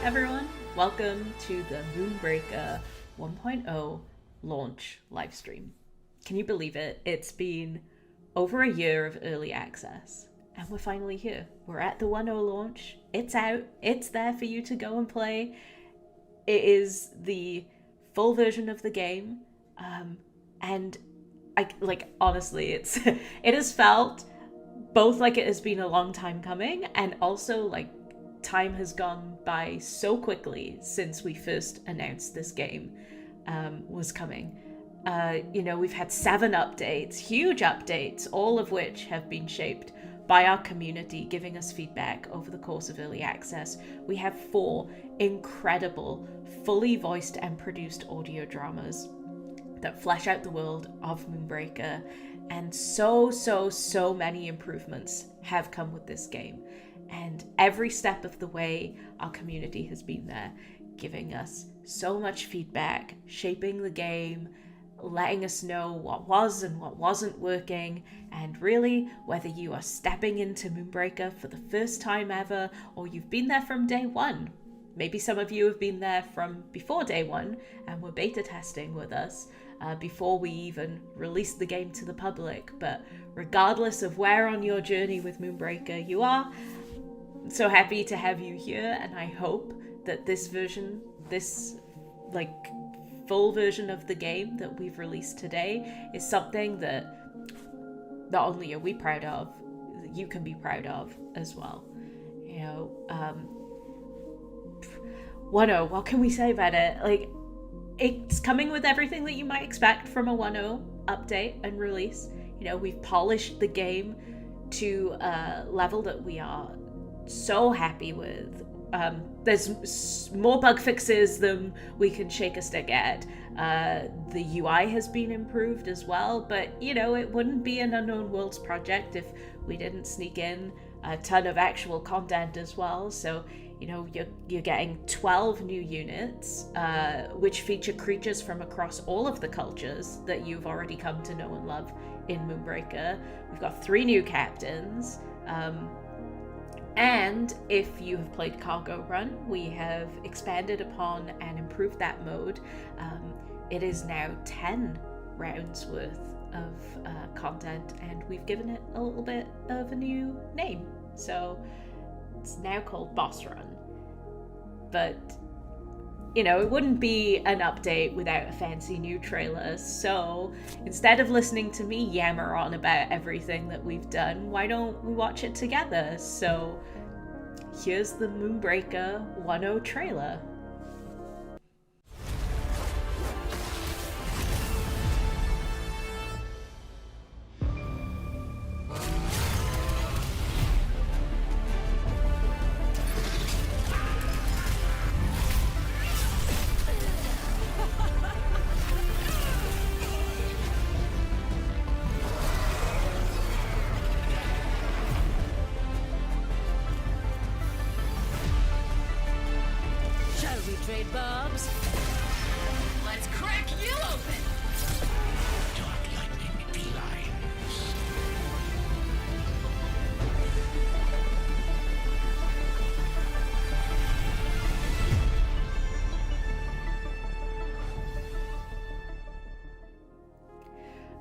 everyone, welcome to the Moonbreaker 1.0 launch livestream. Can you believe it? It's been over a year of early access and we're finally here. We're at the 1.0 launch. It's out. It's there for you to go and play. It is the full version of the game. And honestly, it has felt both like it has been a long time coming and also like time has gone by so quickly since we first announced this game was coming. We've had 7 updates, huge updates, all of which have been shaped by our community, giving us feedback over the course of early access. We have 4 incredible, fully voiced and produced audio dramas that flesh out the world of Moonbreaker, and so many improvements have come with this game. And every step of the way, our community has been there, giving us so much feedback, shaping the game, letting us know what was and what wasn't working, and really, whether you are stepping into Moonbreaker for the first time ever, or you've been there from day one. Maybe some of you have been there from before day one and were beta testing with us before we even released the game to the public. But regardless of where on your journey with Moonbreaker you are, I'm so happy to have you here, and I hope that this version, this full version of the game that we've released today is something that not only are we proud of, that you can be proud of as well. 1.0, what can we say about it? It's coming with everything that you might expect from a 1.0 update and release. We've polished the game to a level that we are so happy with. There's more bug fixes than we can shake a stick at. The UI has been improved as well, but it wouldn't be an Unknown Worlds project if we didn't sneak in a ton of actual content as well. So you're getting 12 new units, which feature creatures from across all of the cultures that you've already come to know and love in Moonbreaker. We've got 3 new captains. And if you have played Cargo Run, we have expanded upon and improved that mode. It is now 10 rounds worth of content, and we've given it a little bit of a new name. So it's now called Boss Run. But, it wouldn't be an update without a fancy new trailer. So instead of listening to me yammer on about everything that we've done, why don't we watch it together? So here's the Moonbreaker 1.0 trailer. Trade Bobs. Let's crack you open! Dark lightning lines.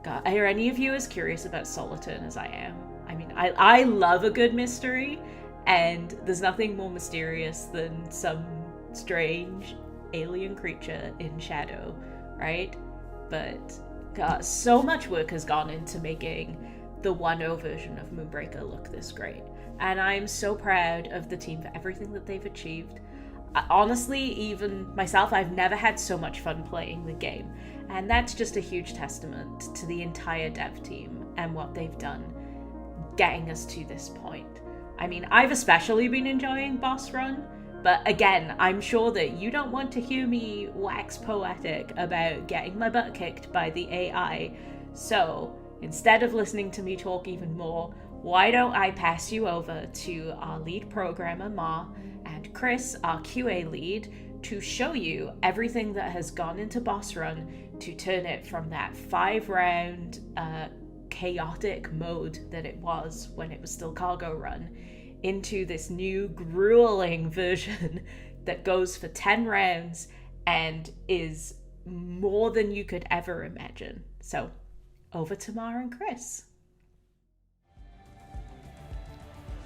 God, are any of you as curious about Soliton as I am? I mean, I love a good mystery, and there's nothing more mysterious than some strange alien creature in shadow, right? But God, so much work has gone into making the 1.0 version of Moonbreaker look this great, and I'm so proud of the team for everything that they've achieved. Honestly, even myself, I've never had so much fun playing the game, and that's just a huge testament to the entire dev team and what they've done getting us to this point. I mean, I've especially been enjoying Boss Run. But again, I'm sure that you don't want to hear me wax poetic about getting my butt kicked by the AI. So instead of listening to me talk even more, why don't I pass you over to our lead programmer, Ma, and Chris, our QA lead, to show you everything that has gone into Boss Run to turn it from that 5-round chaotic mode that it was when it was still Cargo Run into this new grueling version that goes for 10 rounds and is more than you could ever imagine. So, over to Mara and Chris.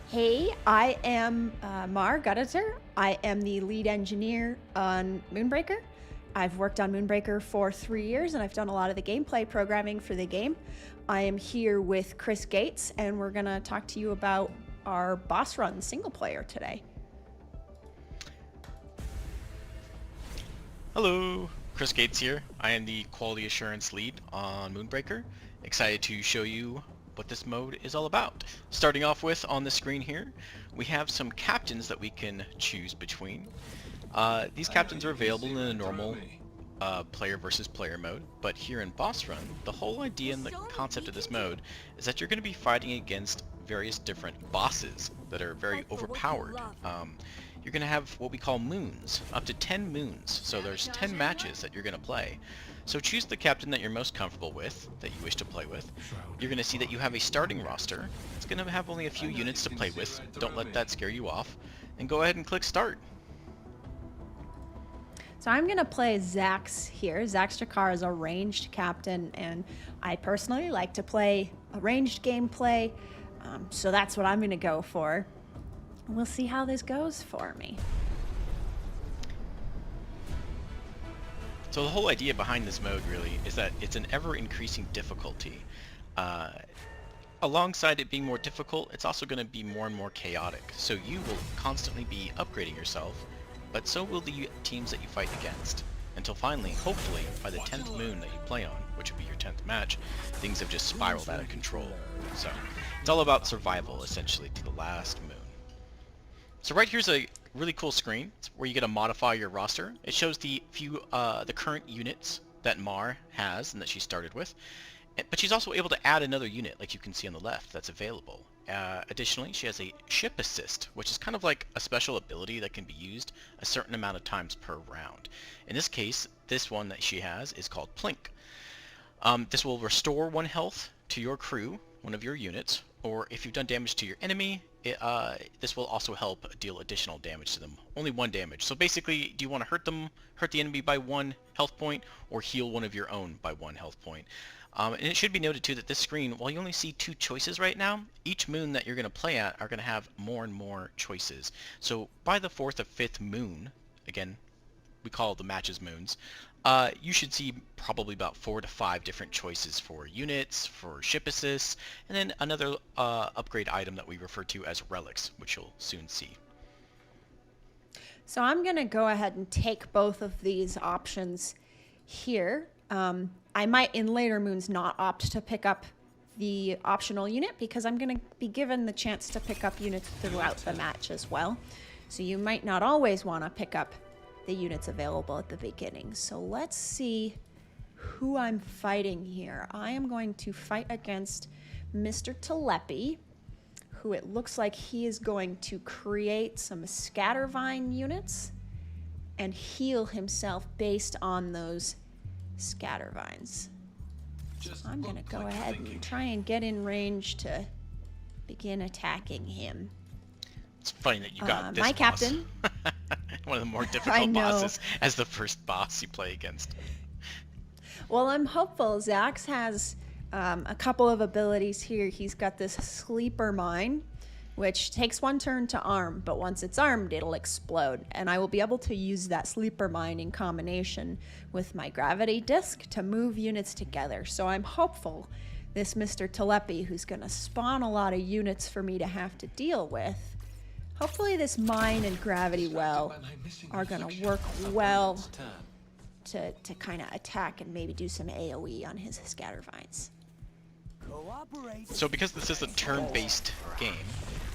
Hey, I am Mar Guttiter. I am the lead engineer on Moonbreaker. I've worked on Moonbreaker for 3 years, and I've done a lot of the gameplay programming for the game. I am here with Chris Gates, and we're going to talk to you about our boss run single player today. Hello, Chris Gates here. I am the quality assurance lead on Moonbreaker. Excited to show you what this mode is all about. Starting off with, on the screen here, we have some captains that we can choose between. These captains are available in a normal player versus player mode, but here in Boss Run, the whole idea and the concept of this mode is that you're going to be fighting against various different bosses that are very overpowered. You're going to have what we call moons, up to 10 moons, so there's 10 matches that you're going to play. So choose the captain that you're most comfortable with, that you wish to play with. You're going to see that you have a starting roster. It's going to have only a few units to play with. Don't let that scare you off. And go ahead and click start. So I'm going to play Zax here. Zax Jakar is a ranged captain, and I personally like to play a ranged gameplay, so that's what I'm going to go for. We'll see how this goes for me. So the whole idea behind this mode really is that it's an ever-increasing difficulty. Alongside it being more difficult, it's also going to be more and more chaotic. So you will constantly be upgrading yourself, but so will the teams that you fight against. Until finally, hopefully, by the 10th moon that you play on, which will be your 10th match, things have just spiraled out of control. So it's all about survival, essentially, to the last moon. So right here's a really cool screen where you get to modify your roster. It shows the current units that Mar has and that she started with, but she's also able to add another unit, like you can see on the left, that's available. Additionally, she has a ship assist, which is kind of like a special ability that can be used a certain amount of times per round. In this case, this one that she has is called Plink. This will restore 1 health to your crew, one of your units, or if you've done damage to your enemy, this will also help deal additional damage to them. Only 1 damage. So basically, do you want to hurt the enemy by 1 health point, or heal one of your own by 1 health point? And it should be noted too that this screen, while you only see 2 choices right now, each moon that you're going to play at are going to have more and more choices. So by the 4th or 5th moon, again, we call the matches moons, you should see probably about 4 to 5 different choices for units, for ship assists, and then another upgrade item that we refer to as relics, which you'll soon see. So I'm going to go ahead and take both of these options here. I might in later moons not opt to pick up the optional unit because I'm going to be given the chance to pick up units throughout the match as well. So you might not always want to pick up the units available at the beginning. So let's see who I'm fighting here. I am going to fight against Mr. Telepi, who it looks like he is going to create some Scattervine units and heal himself based on those Scattervines. So I'm going to go ahead and try and get in range to begin attacking him. It's funny that you got this my boss. Captain. One of the more difficult bosses as the first boss you play against. Well, I'm hopeful. Zax has a couple of abilities here. He's got this Sleeper Mine, which takes 1 turn to arm, but once it's armed, it'll explode. And I will be able to use that Sleeper Mine in combination with my Gravity Disc to move units together. So I'm hopeful this Mr. Telepi, who's going to spawn a lot of units for me to have to deal with, hopefully this Mine and Gravity Well are going to work well to kind of attack and maybe do some AoE on his Scattervines. So because this is a turn-based game,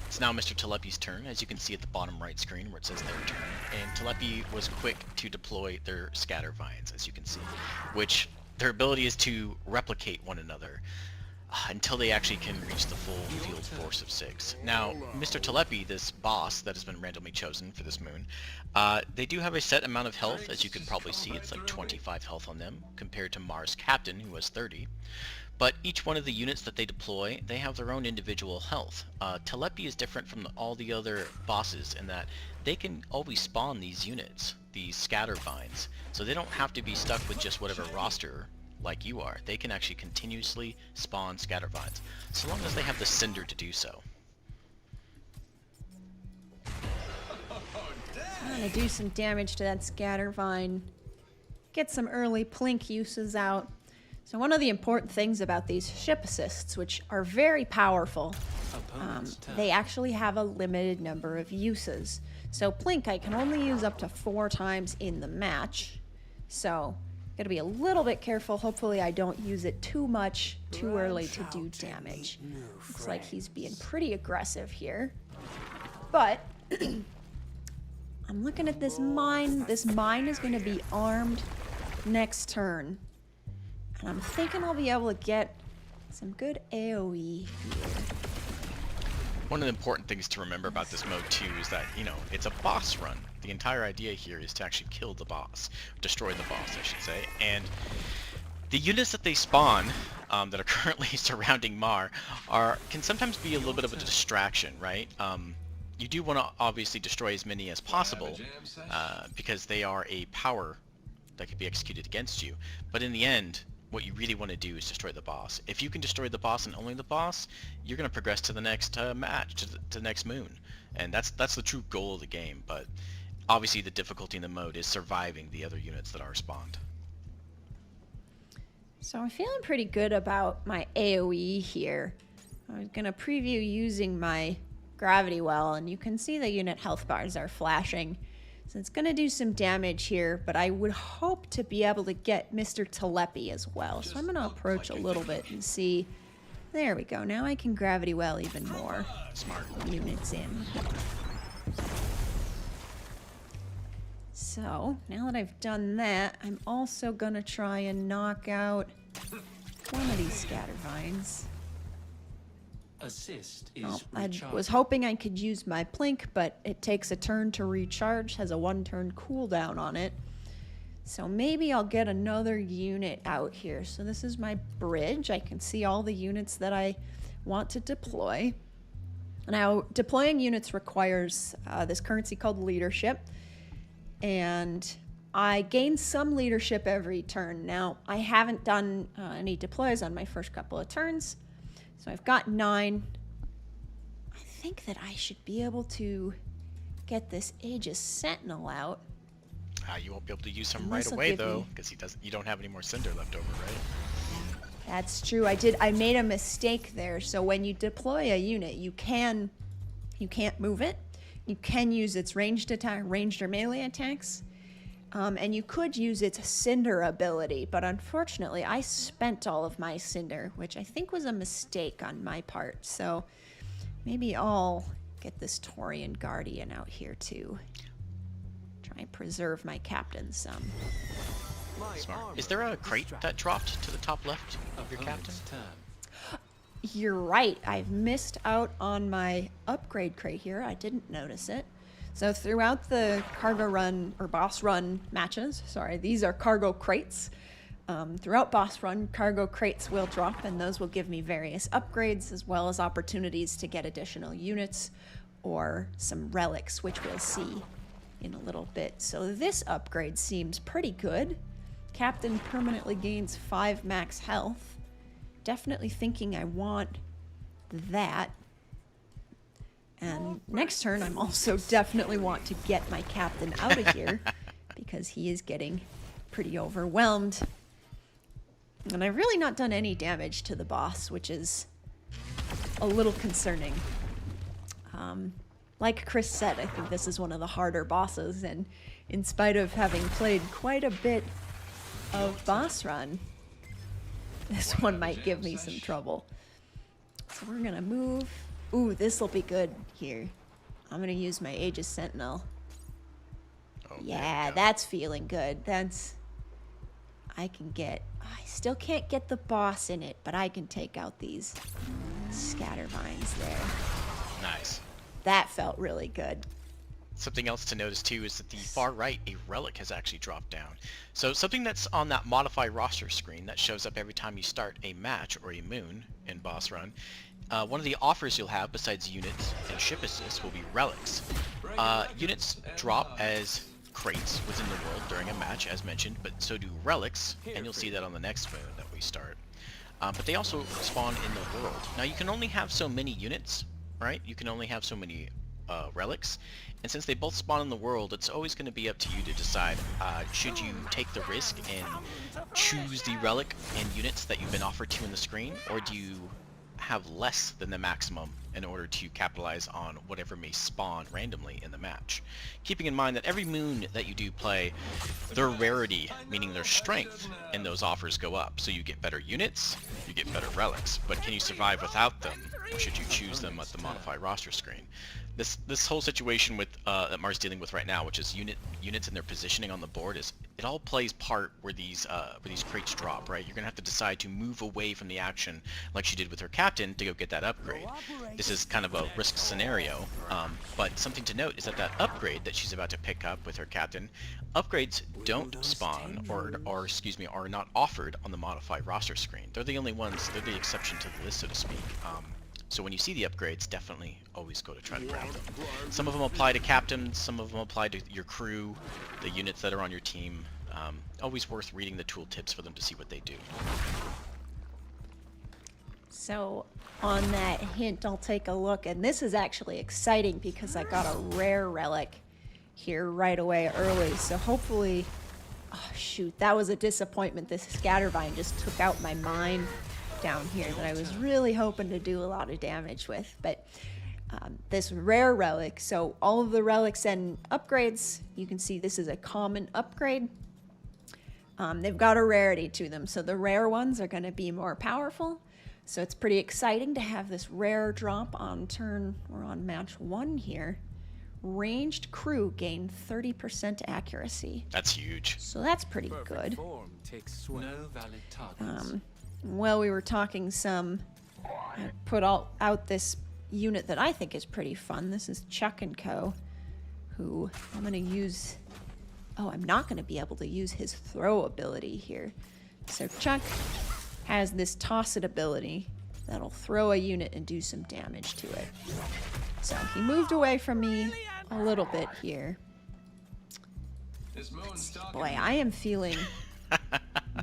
it's now Mr. Telepi's turn, as you can see at the bottom right screen where it says their turn. And Telepi was quick to deploy their Scattervines, as you can see, which their ability is to replicate one another until they actually can reach the full field force of 6. Now, Mr. Telepi, this boss that has been randomly chosen for this moon, they do have a set amount of health, as you can probably see. It's like 25 health on them, compared to Mars Captain, who has 30. But each one of the units that they deploy, they have their own individual health. Telepi is different from all the other bosses in that they can always spawn these units, these scatter vines. So they don't have to be stuck with just whatever roster like you are. They can actually continuously spawn scatter vines, so long as they have the cinder to do so. I'm gonna do some damage to that scatter vine. Get some early plink uses out. So one of the important things about these ship assists, which are very powerful, they actually have a limited number of uses. So plink I can only use up to 4 times in the match. So gotta be a little bit careful. Hopefully I don't use it too much too early to do damage. Looks like he's being pretty aggressive here. But I'm looking at this mine. This mine is going to be armed next turn. And I'm thinking I'll be able to get some good AoE here. One of the important things to remember about this mode too is that, you know, it's a boss run. The entire idea here is to actually kill the boss. Destroy the boss, I should say. And the units that they spawn, that are currently surrounding Mar, can sometimes be a little bit of a distraction, right? You do want to obviously destroy as many as possible, because they are a power that can be executed against you. But in the end, what you really want to do is destroy the boss. If you can destroy the boss and only the boss, you're going to progress to the next match, to the next moon. And that's the true goal of the game. But obviously the difficulty in the mode is surviving the other units that are spawned. So I'm feeling pretty good about my AoE here. I was going to preview using my gravity well, and you can see the unit health bars are flashing. So it's going to do some damage here, but I would hope to be able to get Mr. Telepi as well. So I'm going to approach a little bit and see. There we go. Now I can gravity well even more. Smart. Units in. So now that I've done that, I'm also going to try and knock out one of these scatter vines. Assist Well, is I recharged. was hoping I could use my plink, but it takes a turn to recharge, has a 1-turn cooldown on it. So maybe I'll get another unit out here. So this is my bridge. I can see all the units that I want to deploy. Now, deploying units requires this currency called leadership. And I gain some leadership every turn. Now, I haven't done any deploys on my first couple of turns. So I've got 9. I think that I should be able to get this Aegis Sentinel out. You won't be able to use him And right this'll away give me- though, because you don't have any more cinder left over, right? That's true. I made a mistake there. So when you deploy a unit, you can't move it. You can use its ranged or melee attacks. And you could use its Cinder ability, but unfortunately I spent all of my Cinder, which I think was a mistake on my part. So maybe I'll get this Taurian Guardian out here too. Try and preserve my captain some. Smart. Is there a crate that dropped to the top left of your captain? You're right. I've missed out on my upgrade crate here. I didn't notice it. So throughout the cargo run or boss run matches, sorry, these are cargo crates. Throughout boss run, cargo crates will drop, and those will give me various upgrades as well as opportunities to get additional units or some relics, which we'll see in a little bit. So this upgrade seems pretty good. Captain permanently gains 5 max health. Definitely thinking I want that. And next turn, I'm also definitely want to get my captain out of here because he is getting pretty overwhelmed. And I've really not done any damage to the boss, which is a little concerning. Like Chris said, I think this is one of the harder bosses, and in spite of having played quite a bit of boss run, this one might give me some trouble. So we're gonna move. Ooh, this'll be good here. I'm gonna use my Aegis Sentinel. Oh, Yeah, that's feeling good. I can get... I still can't get the boss in it, but I can take out these scatter vines there. Nice. That felt really good. Something else to notice too is that the far right, a relic has actually dropped down. So something that's on that modify roster screen that shows up every time you start a match or a moon in boss run. One of the offers you'll have besides units and ship assists will be relics. Units drop as crates within the world during a match, as mentioned, but so do relics, and you'll see that on the next moon that we start. But they also spawn in the world. Now you can only have so many units, right? You can only have so many relics, and since they both spawn in the world, it's always going to be up to you to decide, should you take the risk and choose the relic and units that you've been offered to in the screen, or do you have less than the maximum in order to capitalize on whatever may spawn randomly in the match. Keeping in mind that every moon that you do play, their rarity, meaning their strength, in those offers go up. So you get better units, you get better relics, but can you survive without them, or should you choose them at the modify roster screen? This whole situation with that Mar's dealing with right now, which is units and their positioning on the board, is it all plays part where these crates drop, right? You're gonna have to decide to move away from the action, like she did with her captain, to go get that upgrade. This is kind of a risk scenario, but something to note is that upgrade that she's about to pick up with her captain, upgrades don't spawn or excuse me, are not offered on the modify roster screen. They're the only ones. They're the exception to the list, so to speak. So when you see the upgrades, definitely always go to try to grab them. Some of them apply to captains, some of them apply to your crew, the units that are on your team. Always worth reading the tooltips for them to see what they do. So on that hint, I'll take a look, and this is actually exciting because I got a rare relic here right away early. So hopefully, oh shoot, that was a disappointment. This Scattervine just took out my mine down here that I was really hoping to do a lot of damage with, but this rare relic, so all of the relics and upgrades, you can see this is a common upgrade. They've got a rarity to them, so the rare ones are going to be more powerful, so it's pretty exciting to have this rare drop on turn, or on match 1 here. Ranged crew gain 30% accuracy. That's huge. So that's pretty good. Well, we were talking some, I put out this unit that I think is pretty fun. This is Chuck & Co., who I'm going to use. Oh, I'm not going to be able to use his throw ability here. So Chuck has this toss it ability that'll throw a unit and do some damage to it. So he moved away from me a little bit here. Boy, I am feeling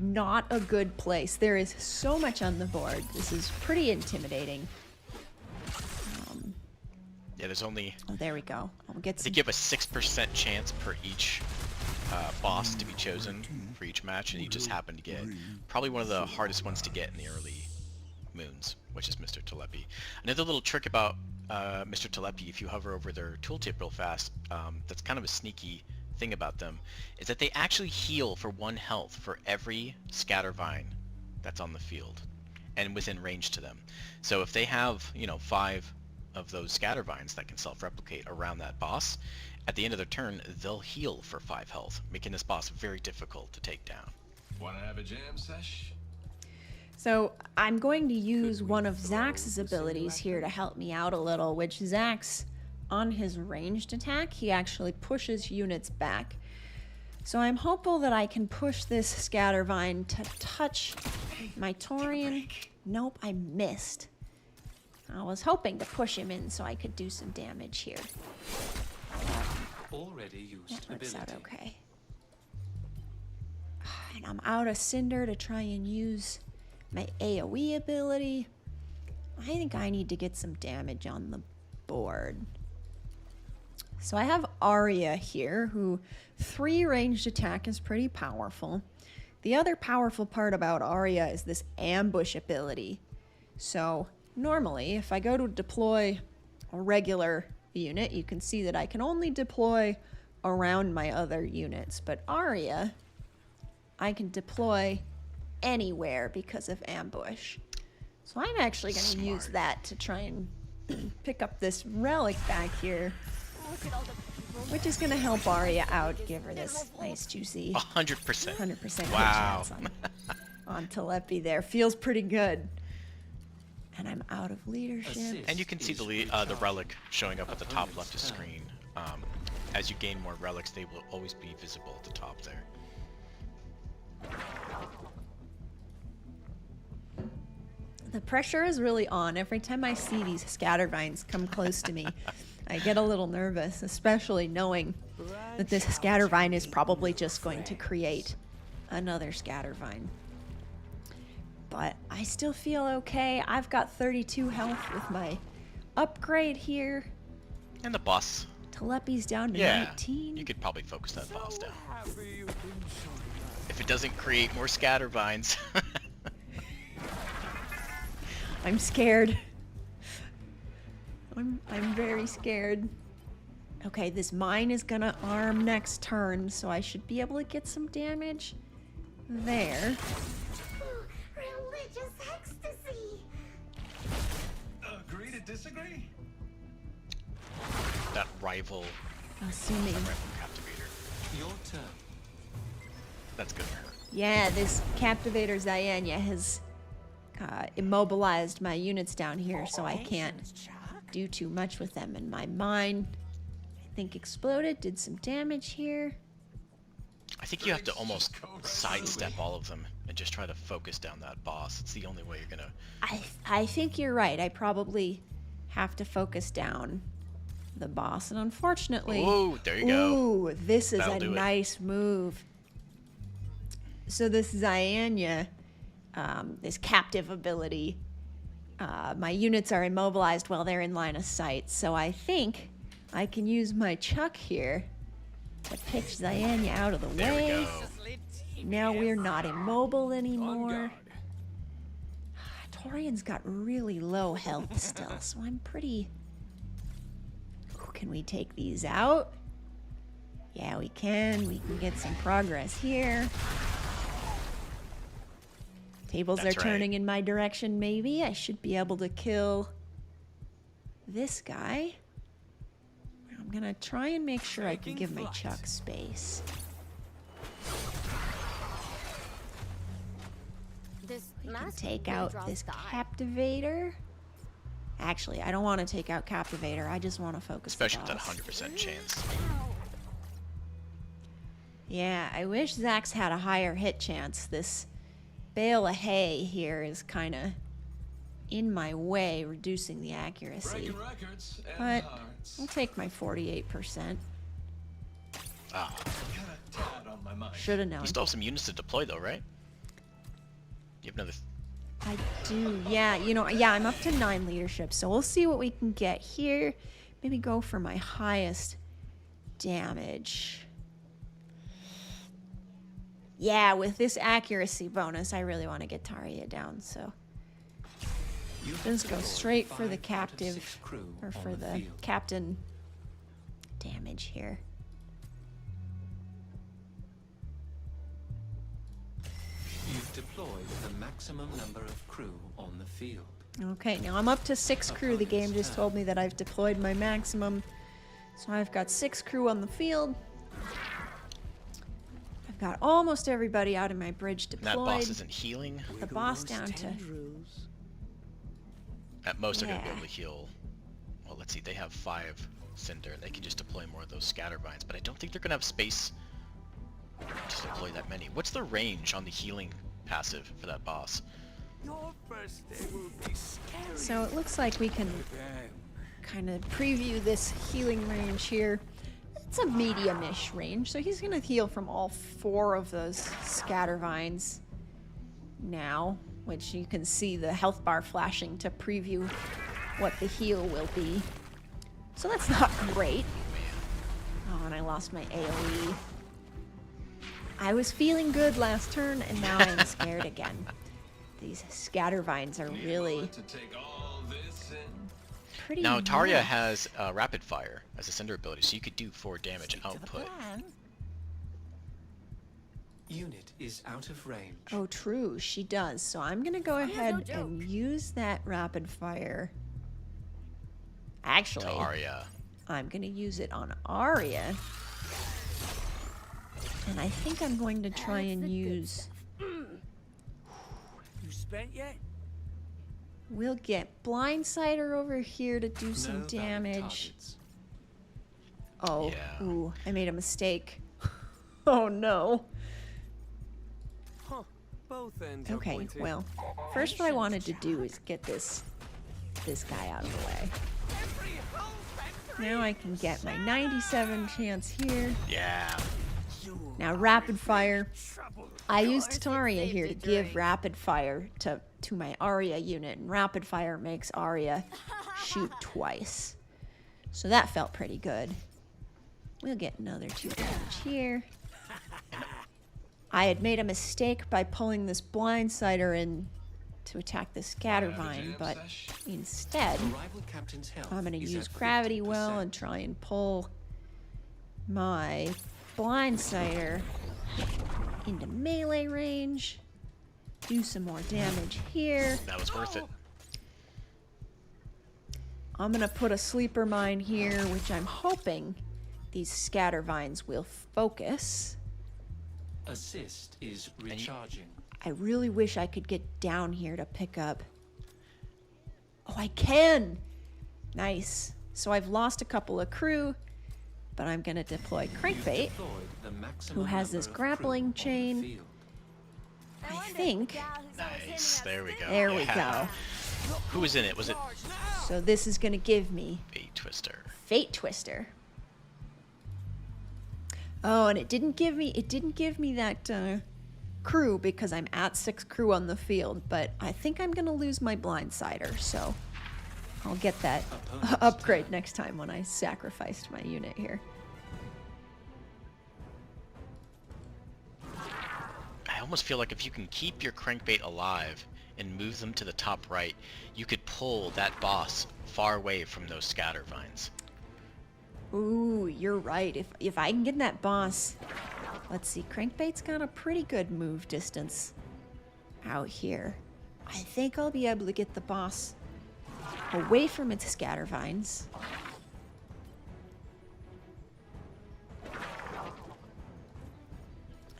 not a good place. There is so much on the board. This is pretty intimidating. Yeah, there's only... Oh, there we go. I'll get some... They give a 6% chance per each boss to be chosen for each match, and you just happen to get probably one of the hardest ones to get in the early moons, which is Mr. Telepi. Another little trick about Mr. Telepi, if you hover over their tooltip real fast, that's kind of a sneaky thing about them, is that they actually heal for 1 health for every Scattervine that's on the field and within range to them. So if they have, 5 of those Scattervines that can self-replicate around that boss, at the end of their turn, they'll heal for 5 health, making this boss very difficult to take down. Wanna have a jam sesh? So I'm going to use one of Zax's abilities here to help me out a little, which Zax, on his ranged attack, he actually pushes units back. So I'm hopeful that I can push this Scattervine to touch my Taurian. Nope, I missed. I was hoping to push him in so I could do some damage here. Already used That works out ability. okay. And I'm out of Cinder to try and use my AoE ability. I think I need to get some damage on the board. So I have Arya here, who 3 ranged attack is pretty powerful. The other powerful part about Arya is this ambush ability. So normally, if I go to deploy a regular unit, you can see that I can only deploy around my other units. But Arya, I can deploy anywhere because of ambush. So I'm actually going to use that to try and pick up this relic back here, which is going to help Arya out, give her this nice juicy 100%. 100% Wow. chance on Telepi there. Feels pretty good. And I'm out of leadership. And you can see the relic showing up at the top left of screen. as you gain more relics, they will always be visible at the top there. The pressure is really on. Every time I see these scattervines come close to me, I get a little nervous, especially knowing that this scattervine is probably just going to create another scattervine. But I still feel okay. I've got 32 health with my upgrade here. And the boss. Telepi's down to Yeah, 19. you could probably focus that boss down. If it doesn't create more scattervines. I'm scared. I'm very scared. Okay, this mine is gonna arm next turn, so I should be able to get some damage there. Religious ecstasy. Agree to disagree? That rival Assuming. captivator. Your turn. That's good for her. Yeah, this Captivator Zayanya has immobilized my units down here, so I can't do too much with them. And my mine, I think, exploded, did some damage here. I think you have to almost sidestep all of them and just try to focus down that boss. It's the only way you're gonna... I think you're right. I probably have to focus down the boss, and unfortunately... Ooh, there you go. Ooh, this is That'll a do it. nice move. So this Zayanya, this captive ability, my units are immobilized while they're in line of sight, so I think I can use my Chuck here to pitch Zayanya out of the There we way. go. Now we're not immobile anymore. Torian's got really low health still, so I'm pretty... Ooh, can we take these out? Yeah, we can. We can get some progress here. Tables That's are turning in my direction, maybe. I should be able to kill this guy. I'm gonna try and make sure I can give my Chuck space. We can take out this Captivator. Actually, I don't want to take out Captivator. I just want to focus the Especially with that boss. 100% chance. Yeah, I wish Zax had a higher hit chance. This bale of hay here is kind of in my way, reducing the accuracy. Breaking records and But hearts. I'll take my 48%. Ah, Got a tad on my mind. Should have known. you still have some units to deploy though, right? You have another... I do, yeah. You know, yeah, I'm up to 9 leadership, so we'll see what we can get here. Maybe go for my highest damage. Yeah, with this accuracy bonus, I really want to get Taria down, so just go straight for the captive, or for the captain damage here. You've deployed the maximum number of crew on the field. Okay, now I'm up to 6 crew. The game just told me that I've deployed my maximum. So I've got 6 crew on the field. I've got almost everybody out of my bridge And deployed. that boss isn't healing. The boss down to... At most, they're going to be Yeah. able to heal. Well, let's see. They have 5 Cinder. They can just deploy more of those Scattervines. But I don't think they're going to have space to deploy that many. What's the range on the healing passive for that boss? So it looks like we can kind of preview this healing range here. It's a medium-ish range, so he's going to heal from all 4 of those Scattervines now, which you can see the health bar flashing to preview what the heal will be. So that's not great. Oh, and I lost my AoE. I was feeling good last turn, and now I'm scared again. These Scattervines are really To take all this in. pretty Now, Taria rough. has Rapid Fire as a Cinder ability, so you could do 4 damage output. Unit is out of range. Oh, true, she does. So I'm gonna go ahead and use that rapid fire. Actually, To Arya. I'm gonna use it on Arya. And I think I'm going to try and use... You spent yet? We'll get Blindsider over here to do some No valid damage. targets. Oh, Yeah. ooh, I made a mistake. Oh no. Huh. Both ends are Okay, pointed. well, first what I wanted to do is get this guy out of the way. Now I can get my 97 chance here. Yeah. Now rapid fire. I used Tataria here to give rapid fire to my Arya unit, and rapid fire makes Arya shoot twice. So that felt pretty good. We'll get another 2 damage here. I had made a mistake by pulling this blindsider in to attack the scattervine, but instead The rival captain's health I'm going to is use at gravity 50%. well and try and pull my blindsider into melee range. Do some more damage here. That was worth it. I'm going to put a sleeper mine here, which I'm hoping these scattervines will focus. Assist is recharging. I really wish I could get down here to pick up. Oh, I can! Nice. So I've lost a couple of crew, but I'm going to deploy Crankbait, Deployed the maximum who has number this of grappling crew on the chain. field. I think. Nice. There we go. There we Yeah. go. Who was in it? Was it So this is going to give me Fate Twister? Fate Twister. Oh, and it didn't give me that crew because I'm at 6 crew on the field, but I think I'm going to lose my blindsider, so I'll get that Opponent's upgrade turn. next time when I sacrificed my unit here. I almost feel like if you can keep your crankbait alive and move them to the top right, you could pull that boss far away from those scatter vines. Ooh, you're right. If I can get that boss, let's see, Crankbait's got a pretty good move distance out here. I think I'll be able to get the boss away from its scatter vines.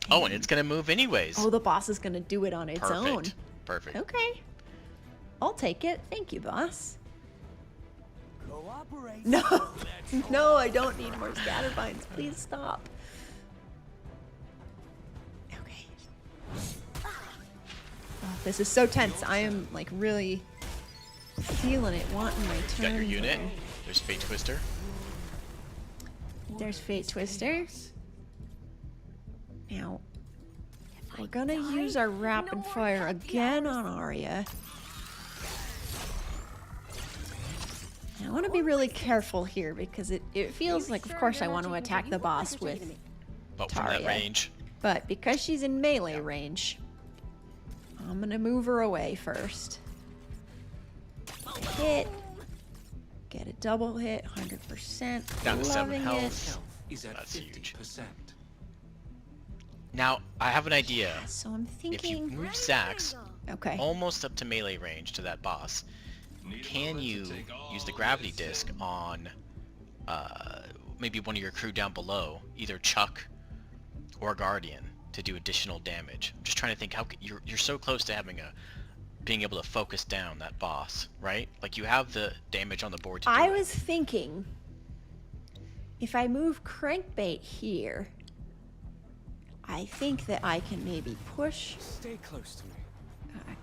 Oh, and it's gonna move anyways. Oh, the boss is gonna do it on its Perfect. own. Perfect. Okay. I'll take it. Thank you, boss. Cooperate. No, no, I don't need more scatter vines. Please stop. Okay. Oh, this is so tense. I am like really feeling it, wanting my You turn. got your unit. here. There's Fate Twister. There's Fate Twister. Now, we're gonna use our rapid fire again on Arya. And I want to be really careful here because it feels like, of course, I want to attack the boss with, But from that Tarya. range. but because she's in melee range, I'm gonna move her away first. Hit. Get a double hit, 100%. Down to 7 Loving health. it. Health is at That's huge. 50%. Now, I have an idea. So I'm If you thinking. move Zax Okay. almost up to melee range to that boss, can you use the gravity disc on maybe one of your crew down below, either Chuck or Guardian, to do additional damage? I'm just trying to think how you're so close to having being able to focus down that boss, right? Like you have the damage on the board to do I it. was thinking if I move Crankbait here, I think that I can maybe push, Stay close to me.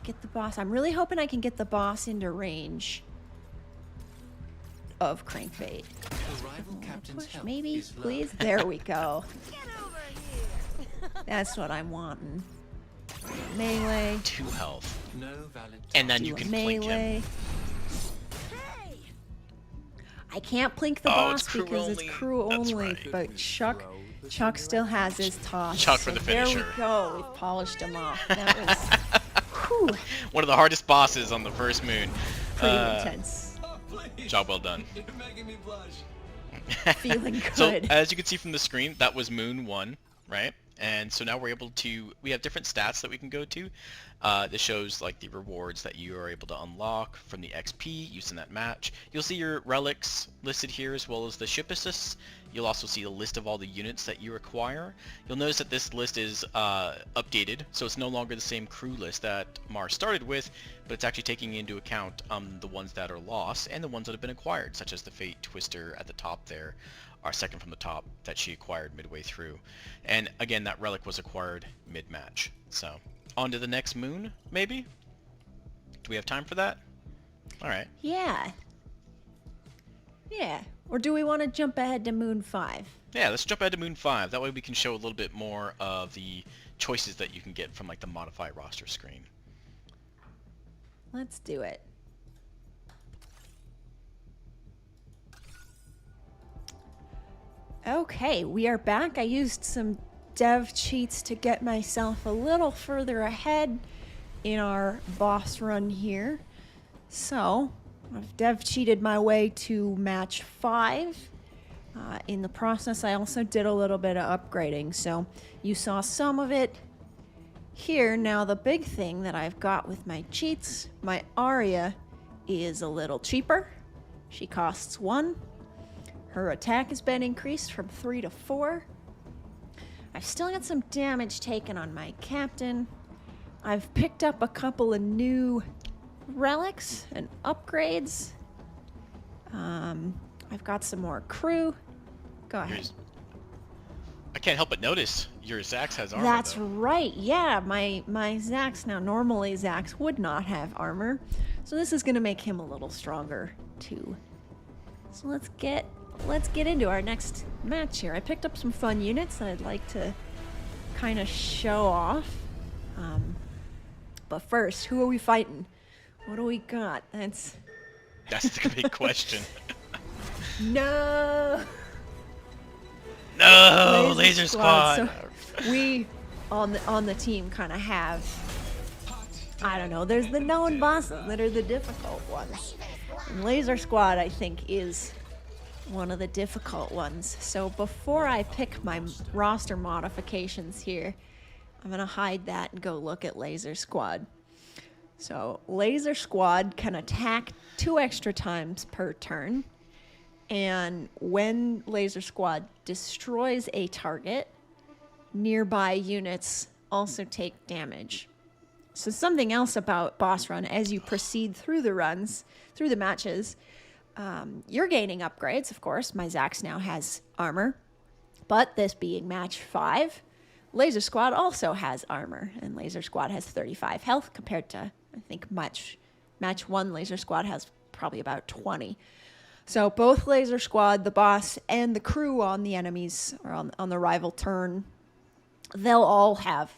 get the boss. I'm really hoping I can get the boss into range of Crankbait. The rival captain's Push, health maybe, is low. please. There we go. That's what I'm wanting. Melee. 2 health. No valid And then Do you a can blink him. melee. I can't plink the Oh, it's boss crew because only. it's crew That's only, right. but Chuck still has his toss. Chuck for the There finisher. we go. We polished him off. That was whew, One of the hardest bosses on the first moon. pretty intense. Oh, please. Job well done. You're making me blush. Feeling So good. as you can see from the screen, that was Moon 1, right? And so now we have different stats that we can go to. This shows like the rewards that you are able to unlock from the XP used in that match. You'll see your relics listed here as well as the ship assists. You'll also see a list of all the units that you acquire. You'll notice that this list is updated, so it's no longer the same crew list that Mars started with, but it's actually taking into account the ones that are lost and the ones that have been acquired, such as the Fate Twister at the top there, our second from the top, that she acquired midway through. And again, that relic was acquired mid-match. So, on to the next moon, maybe? Do we have time for that? Alright. Yeah. Yeah. Or do we want to jump ahead to Moon 5? Yeah, let's jump ahead to Moon 5. That way we can show a little bit more of the choices that you can get from like the modify roster screen. Let's do it. Okay, we are back. I used some dev cheats to get myself a little further ahead in our boss run here. So, I've dev cheated my way to match 5. In the process, I also did a little bit of upgrading, so you saw some of it here. Now, the big thing that I've got with my cheats, my Arya is a little cheaper. She costs 1. Her attack has been increased from 3 to 4. I've still got some damage taken on my captain. I've picked up a couple of new relics and upgrades. I've got some more crew. Go ahead. I can't help but notice your Zax has armor. That's though. right. Yeah, my Zax now. Normally Zax would not have armor, so this is gonna make him a little stronger too. So let's get into our next match here. I picked up some fun units that I'd like to kind of show off. But first, who are we fighting? What do we got? That's the big question. no. No, Laser Squad. So we on the team kind of have, I don't know, there's the known bosses that are the difficult ones. And Laser Squad, I think, is one of the difficult ones. So before I pick my roster modifications here, I'm gonna hide that and go look at Laser Squad. So Laser Squad can attack 2 extra times per turn. And when Laser Squad destroys a target, nearby units also take damage. So something else about boss run, as you proceed through the matches, you're gaining upgrades, of course. My Zax now has armor. But this being match 5, Laser Squad also has armor. And Laser Squad has 35 health compared to, I think, match 1, Laser Squad has probably about 20. So both Laser Squad, the boss, and the crew on the enemies, or on the rival turn, they'll all have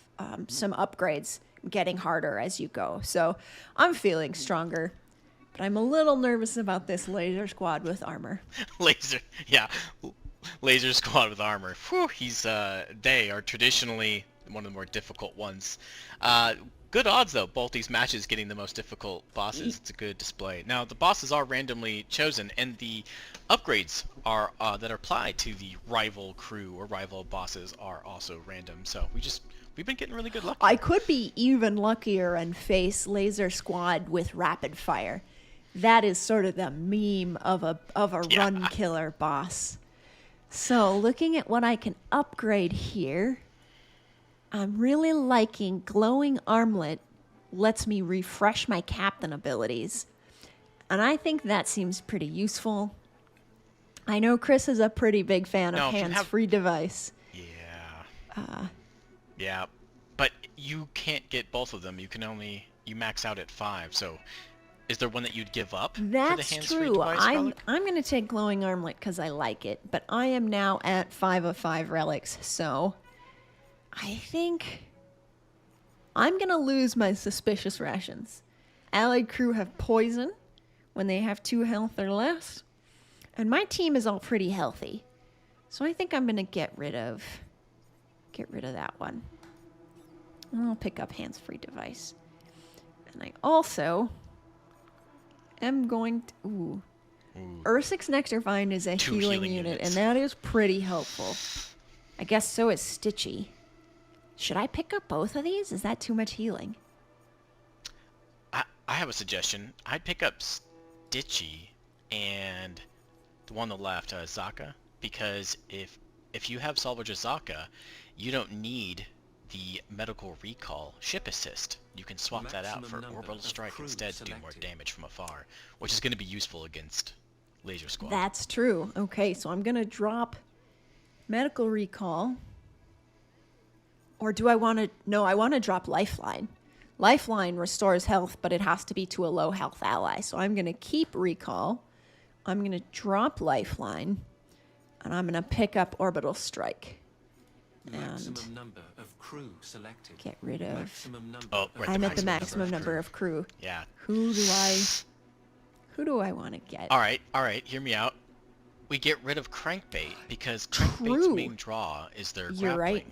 some upgrades getting harder as you go. So I'm feeling stronger, but I'm a little nervous about this Laser Squad with armor. Laser Squad with armor. Whew, they are traditionally one of the more difficult ones. Good odds, though, both these matches getting the most difficult bosses. It's a good display. Now, the bosses are randomly chosen, and the upgrades are that are applied to the rival crew or rival bosses are also random. So we've been getting really good luck. I could be even luckier and face Laser Squad with rapid fire. That is sort of the meme of a run killer boss. So looking at what I can upgrade here, I'm really liking Glowing Armlet lets me refresh my captain abilities. And I think that seems pretty useful. I know Chris is a pretty big fan of hands-free device. Yeah. Yeah, but you can't get both of them. You max out at 5. So is there one that you'd give up for the That's hands-free true. device relic? I'm going to take Glowing Armlet because I like it. But I am now at 5 of 5 relics, so I think I'm going to lose my Suspicious Rations. Allied crew have poison when they have 2 health or less. And my team is all pretty healthy. So I think I'm going to get rid of that one. And I'll pick up hands-free device. And I also am going to... Ooh. Ursic's Nectarvine is a 2 healing healing unit, units. and that is pretty helpful. I guess so is Stitchy. Should I pick up both of these? Is that too much healing? I have a suggestion. I'd pick up Stitchy and the one on the left, Zaka, because if you have Salvage Zaka, you don't need the medical recall ship assist. You can swap that out for Maximum orbital number of strike crew instead to do more selected. damage from afar, which is going to be useful against Laser Squad. That's true. Okay, so I'm gonna drop medical recall. Or do I want to? No, I want to drop Lifeline. Lifeline restores health, but it has to be to a low health ally. So I'm gonna keep recall. I'm gonna drop Lifeline, and I'm gonna pick up orbital strike. Maximum number of crew selected. Get rid of. Maximum number Oh, of right, I'm at the maximum maximum number of crew. Yeah. Who do I want to get? All right. Hear me out. We get rid of Crankbait because Crankbait's True. main draw is their You're grappling. right.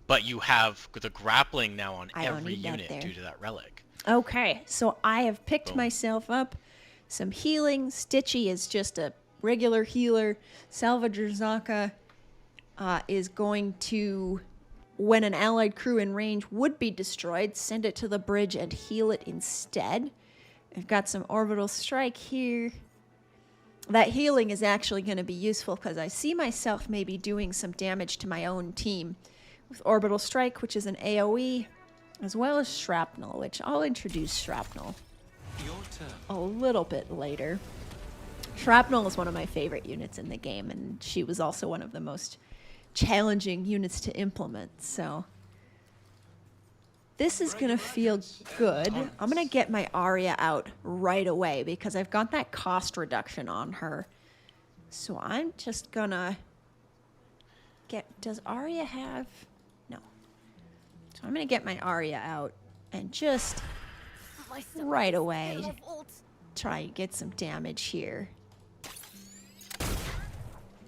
But you have the grappling now on I don't every need that unit there. due to that relic. Okay, so I have picked Boom. myself up some healing. Stitchy is just a regular healer. Salvager Zaka is going to, when an allied crew in range would be destroyed, send it to the bridge and heal it instead. I've got some orbital strike here. That healing is actually going to be useful because I see myself maybe doing some damage to my own team with orbital strike, which is an AoE, as well as shrapnel, which I'll introduce shrapnel Your turn. a little bit later. Shrapnel is one of my favorite units in the game, and she was also one of the most challenging units to implement, so this is gonna feel good. I'm gonna get my Arya out right away because I've got that cost reduction on her. So I'm just gonna get, does Arya have, no. So I'm gonna get my Arya out and just right away try and get some damage here.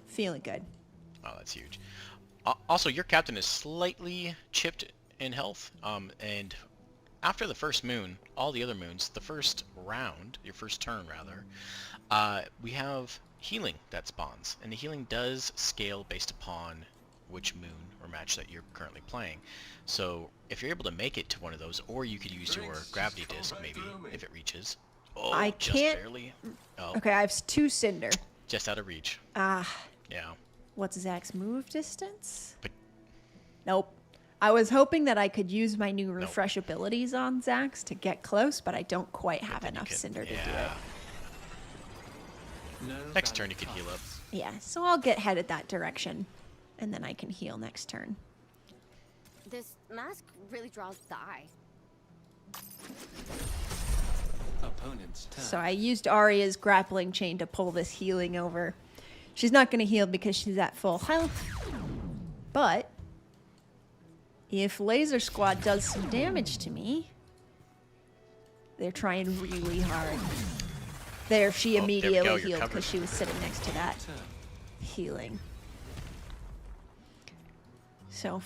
Feeling good. Oh, that's huge. Also, your captain is slightly chipped in health. And after the first moon, all the other moons, the first round, your first turn rather, we have healing that spawns. And the healing does scale based upon which moon or match that you're currently playing. So if you're able to make it to one of those, or you could use your gravity disc maybe if it reaches. Oh, I just can't- barely. Oh, Okay, I have 2 Cinder. just out of reach. Ah, Yeah. what's Zach's move distance? But Nope. I was hoping that I could use my new refresh abilities on Zax to get close, but I don't quite have then you enough could- Cinder to do yeah. it. No Next turn valid you can heal up. targets. Yeah, so I'll get headed that direction, and then I can heal next turn. This mask really draws the eye. Opponent's turn. So I used Arya's grappling chain to pull this healing over. She's not going to heal because she's at full health, but if Laser Squad does some damage to me, they're trying really hard. There, she Oh, there we go, immediately you're healed covered. because she was sitting next to that Turn. healing. So,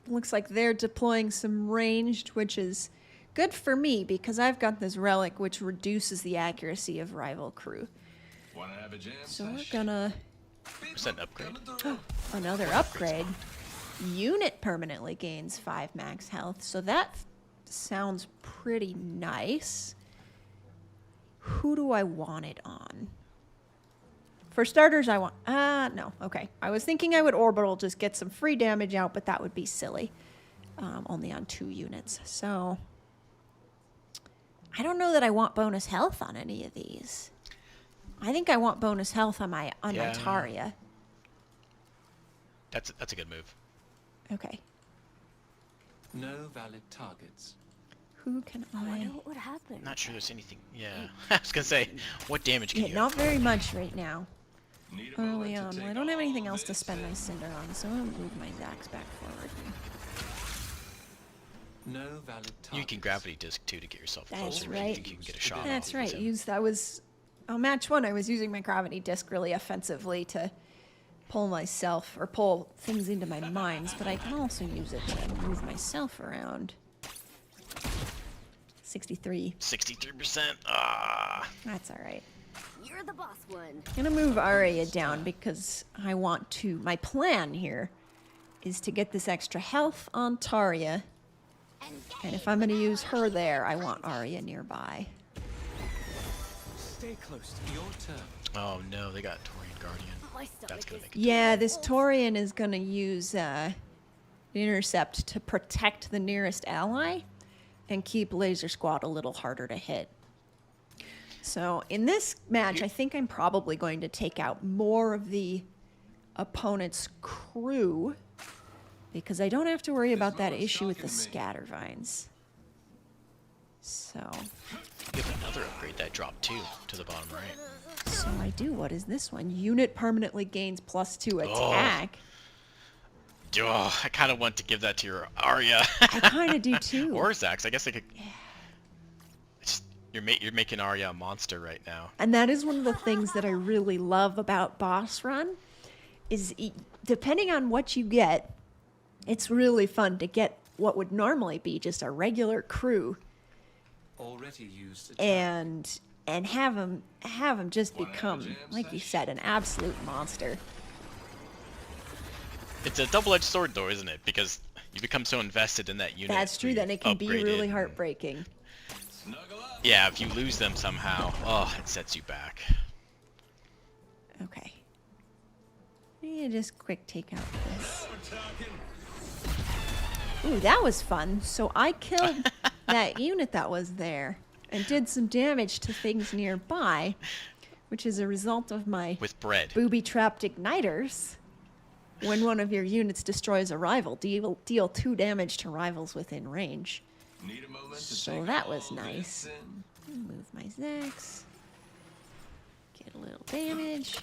looks like they're deploying some ranged, which is good for me because I've got this relic which reduces the accuracy of rival crew. Wanna have a jam So we're sesh? gonna Percent upgrade. Coming through. another upgrade. Unit permanently gains 5 max health, so that sounds pretty nice. Who do I want it on? For starters, I want... no. Okay. I was thinking I would orbital, just get some free damage out, but that would be silly. Only on 2 units. So... I don't know that I want bonus health on any of these. I think I want bonus health on my Yeah. Tarya. That's a good move. Okay. No valid targets. Who can I... What would happen? Not sure there's anything. Yeah, I was gonna say, what damage can Yeah, you? not very much right now. Need a moment Early to on. Well, I take don't have anything all else to this spend my in. Cinder on, so I'm going to move my Zax back forward. No valid targets. You can gravity disc too to get yourself That's closer. If you right. think you can get a shot. That's off right. with him. I was... On match 1, I was using my gravity disc really offensively to pull myself, or pull things into my mines, but I can also use it to move myself around. 63. 63%. Ah. That's alright. You're the boss one. I'm gonna move Arya down because I want to... My plan here is to get this extra health on Tarya And if I'm going to use her there, I want Arya nearby. Stay close to me. Your turn. Oh no, they got Torian Guardian. My stomach That's gonna is make it. Yeah, this Torian is going to use Intercept to protect the nearest ally and keep Laser Squad a little harder to hit. So in this match, I think I'm probably going to take out more of the opponent's crew because I don't have to worry about that issue with the scatter vines. So You have another upgrade that dropped too to the bottom right. So I do. What is this one? Unit permanently gains +2 attack. Oh, I kind of want to give that to your Arya. I kind of do too. Or Zax. I guess I could. You're making Arya a monster right now. And that is one of the things that I really love about Boss Run is depending on what you get, it's really fun to get what would normally be just a regular crew Already used attack. and have them just become, like you said, an absolute monster. It's a double-edged sword, though, isn't it? Because you become so invested in that unit. That's true. who Then you it can be upgraded. really heartbreaking. Yeah, if you lose them somehow, oh, it sets you back. Okay. Let me just quick take out this. Ooh, that was fun. So I killed that unit that was there and did some damage to things nearby, which is a result of my With bread. booby-trapped igniters. When one of your units destroys a rival, deal 2 damage to rivals within range. Need a moment to So take that all was this nice. in? Move my Zax. Get a little damage.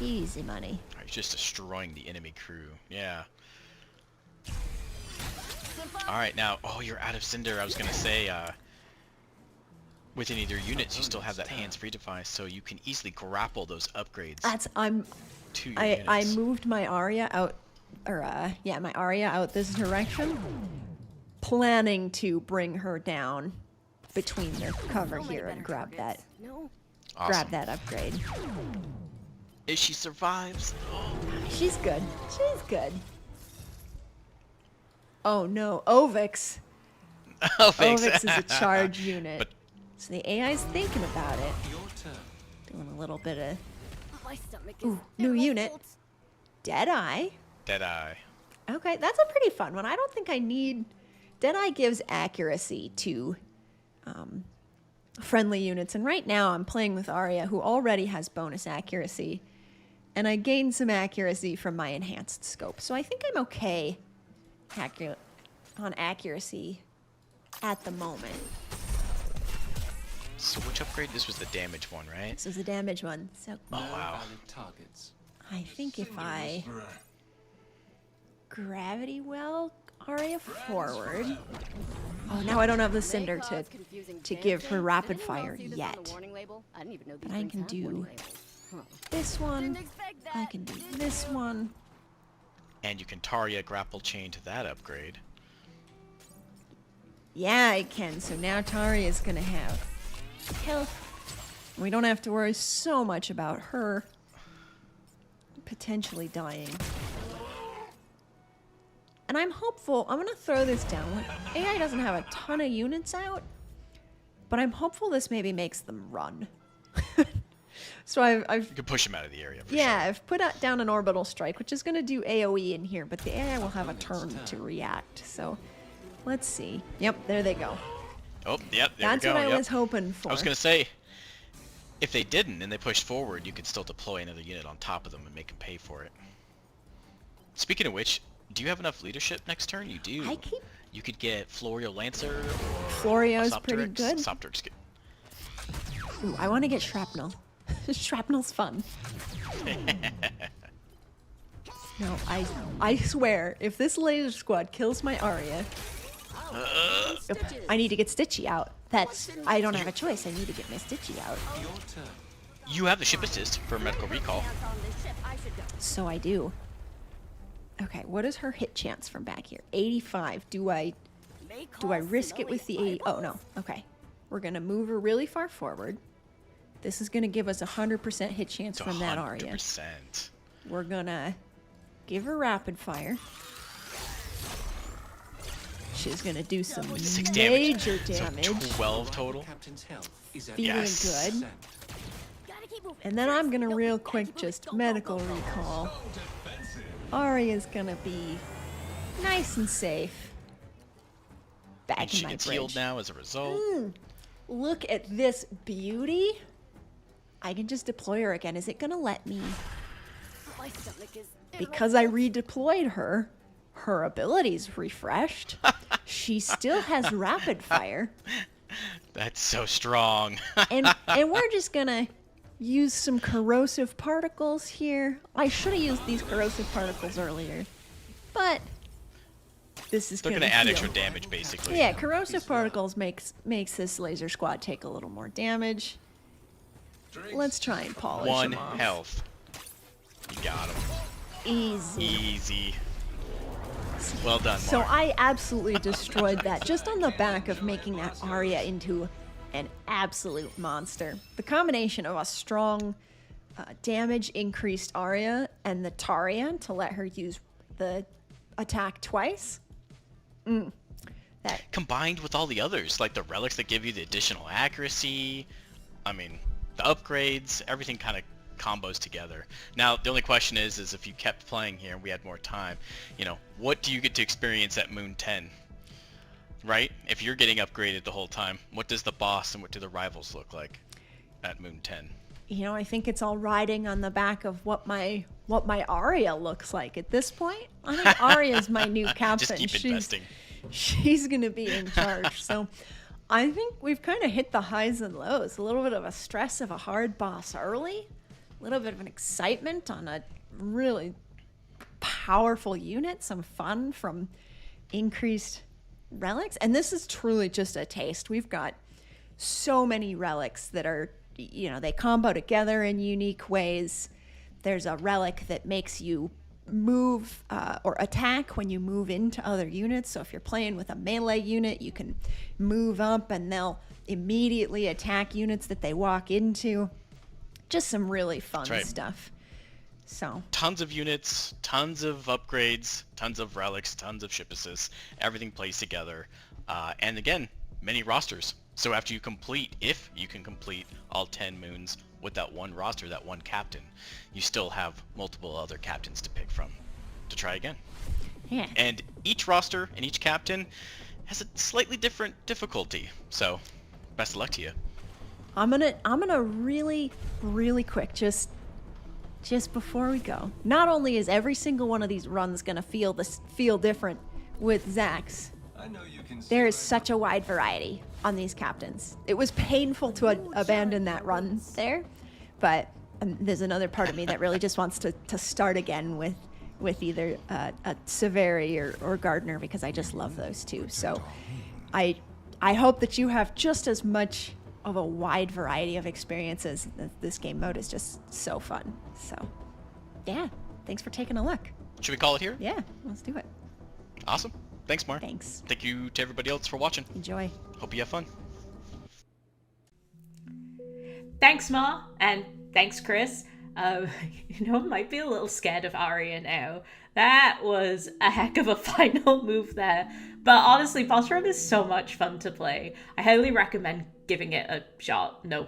Easy money. You're just destroying the enemy crew. Yeah. Alright, now, oh, you're out of Cinder. I was going to say, with any of your units, you still have that hands-free device, so you can easily grapple those upgrades to your units. I moved my Arya out, my Arya out this direction, planning to bring her down between their cover here and grab that No. Awesome. upgrade. If she survives, She's good. She's good. Oh no, Ovix. oh, thanks. Ovix is a charge unit. But- So the AI's thinking about it. Your turn. Doing a little bit of My stomach is Ooh, new unit. Deadeye. Deadeye. Okay, that's a pretty fun one. I don't think I need... Deadeye gives accuracy to friendly units. And right now I'm playing with Arya, who already has bonus accuracy. And I gained some accuracy from my enhanced scope. So I think I'm okay on accuracy at the moment. So which upgrade? This was the damage one, right? This is a damage one. So Oh, wow. Valid targets. I think if I gravity well Arya forward. Oh, now I don't have the Cinder to give her rapid fire yet. But I can do this one. I can do this one. And you can Tarya grapple chain to that upgrade. Yeah, I can. So now Tari is going to have health. We don't have to worry so much about her potentially dying. And I'm hopeful. I'm going to throw this down. AI doesn't have a ton of units out, but I'm hopeful this maybe makes them run. So I've You can push him out of the area. For yeah, sure. I've put down an orbital strike, which is going to do AoE in here, but the AI will have a turn to react. So let's see. Yep, there they go. Oh, yep, there That's we go. what I yep. was hoping for. I was gonna say, if they didn't and they pushed forward, you could still deploy another unit on top of them and make them pay for it. Speaking of which, do you have enough leadership next turn? You do. I keep... You could get Florio Lancer or Florio's pretty Sopteryx. good. Sopteryx. Ooh, I want to get Shrapnel. Shrapnel's fun. No, I swear, if this laser squad kills my Arya, I need to get Stitchy out. I don't have a choice. I need to get my Stitchy out. Your turn. You have the ship assist for medical recall. So I do. Okay, what is her hit chance from back here? 85. Do I risk it with the 80? Oh, no. Okay. We're going to move her really far forward. This is going to give us a 100% hit chance from that Arya. 100%. We're going to give her rapid fire. which is going to do some 6 major damage. damage. So 12 total. Captain's health is at Feeling Yes. good. Gotta keep moving. And then I'm going to No, real gotta quick keep moving. just Go, go, medical go, go. recall. Arya's going to be nice and safe. Back And in she my gets bridge. healed now as a result. Look at this beauty. I can just deploy her again. Is it going to let me? My stomach is. Because I redeployed her, her abilities refreshed. She still has rapid fire. That's so strong. And we're just gonna use some corrosive particles here. I should have used these corrosive particles earlier, but this is They're gonna gonna add heal. extra damage, basically. Yeah, corrosive particles makes this laser squad take a little more damage. Let's try and polish 1 them off. health. You got him. Easy. Easy. Well done, So Mark. I absolutely destroyed that just on the back of making that Arya into an absolute monster. The combination of a strong damage increased Arya and the Tarian to let her use the attack twice. That Combined with all the others, like the relics that give you the additional accuracy, I mean, the upgrades, everything kind of combos together. Now, the only question is if you kept playing here and we had more time, you know, what do you get to experience at Moon 10? Right? If you're getting upgraded the whole time, what does the boss and what do the rivals look like at Moon 10? you know, I think it's all riding on the back of what my Arya looks like at this point. I think Arya's my new captain. Just keep investing. She's gonna be in charge. So I think we've kind of hit the highs and lows. A little bit of a stress of a hard boss early, a little bit of an excitement on a really powerful unit, some fun from increased relics. And this is truly just a taste. We've got so many relics that are, you know, they combo together in unique ways. There's a relic that makes you move or attack when you move into other units. So if you're playing with a melee unit, you can move up and they'll immediately attack units that they walk into. Just some really fun right. stuff. So Tons of units, tons of upgrades, tons of relics, tons of ship assists. Everything plays together. And again, many rosters. So after you complete, if you can complete all 10 moons with that one roster, that one captain, you still have multiple other captains to pick from to try again. yeah, And each roster and each captain has a slightly different difficulty. So best of luck to you. I'm gonna really quick just before we go. Not only is every single one of these runs gonna feel different with Zax, I know you can see there is right such a wide variety on these captains. It was painful to abandon that run there, but there's another part of me that really just wants to start again with either a Severi or Gardner, because I just love those two. So I hope that you have just as much of a wide variety of experiences. This game mode is just so fun. So yeah, thanks for taking a look. Should we call it here? Yeah, let's do it. Awesome. Thanks, Mark. Thanks. Thank you to everybody else for watching. Enjoy. Hope you have fun. Thanks, Ma, and thanks, Chris. You know, might be a little scared of Arya now. That was a heck of a final move there. But honestly, boss run is so much fun to play. I highly recommend giving it a shot. No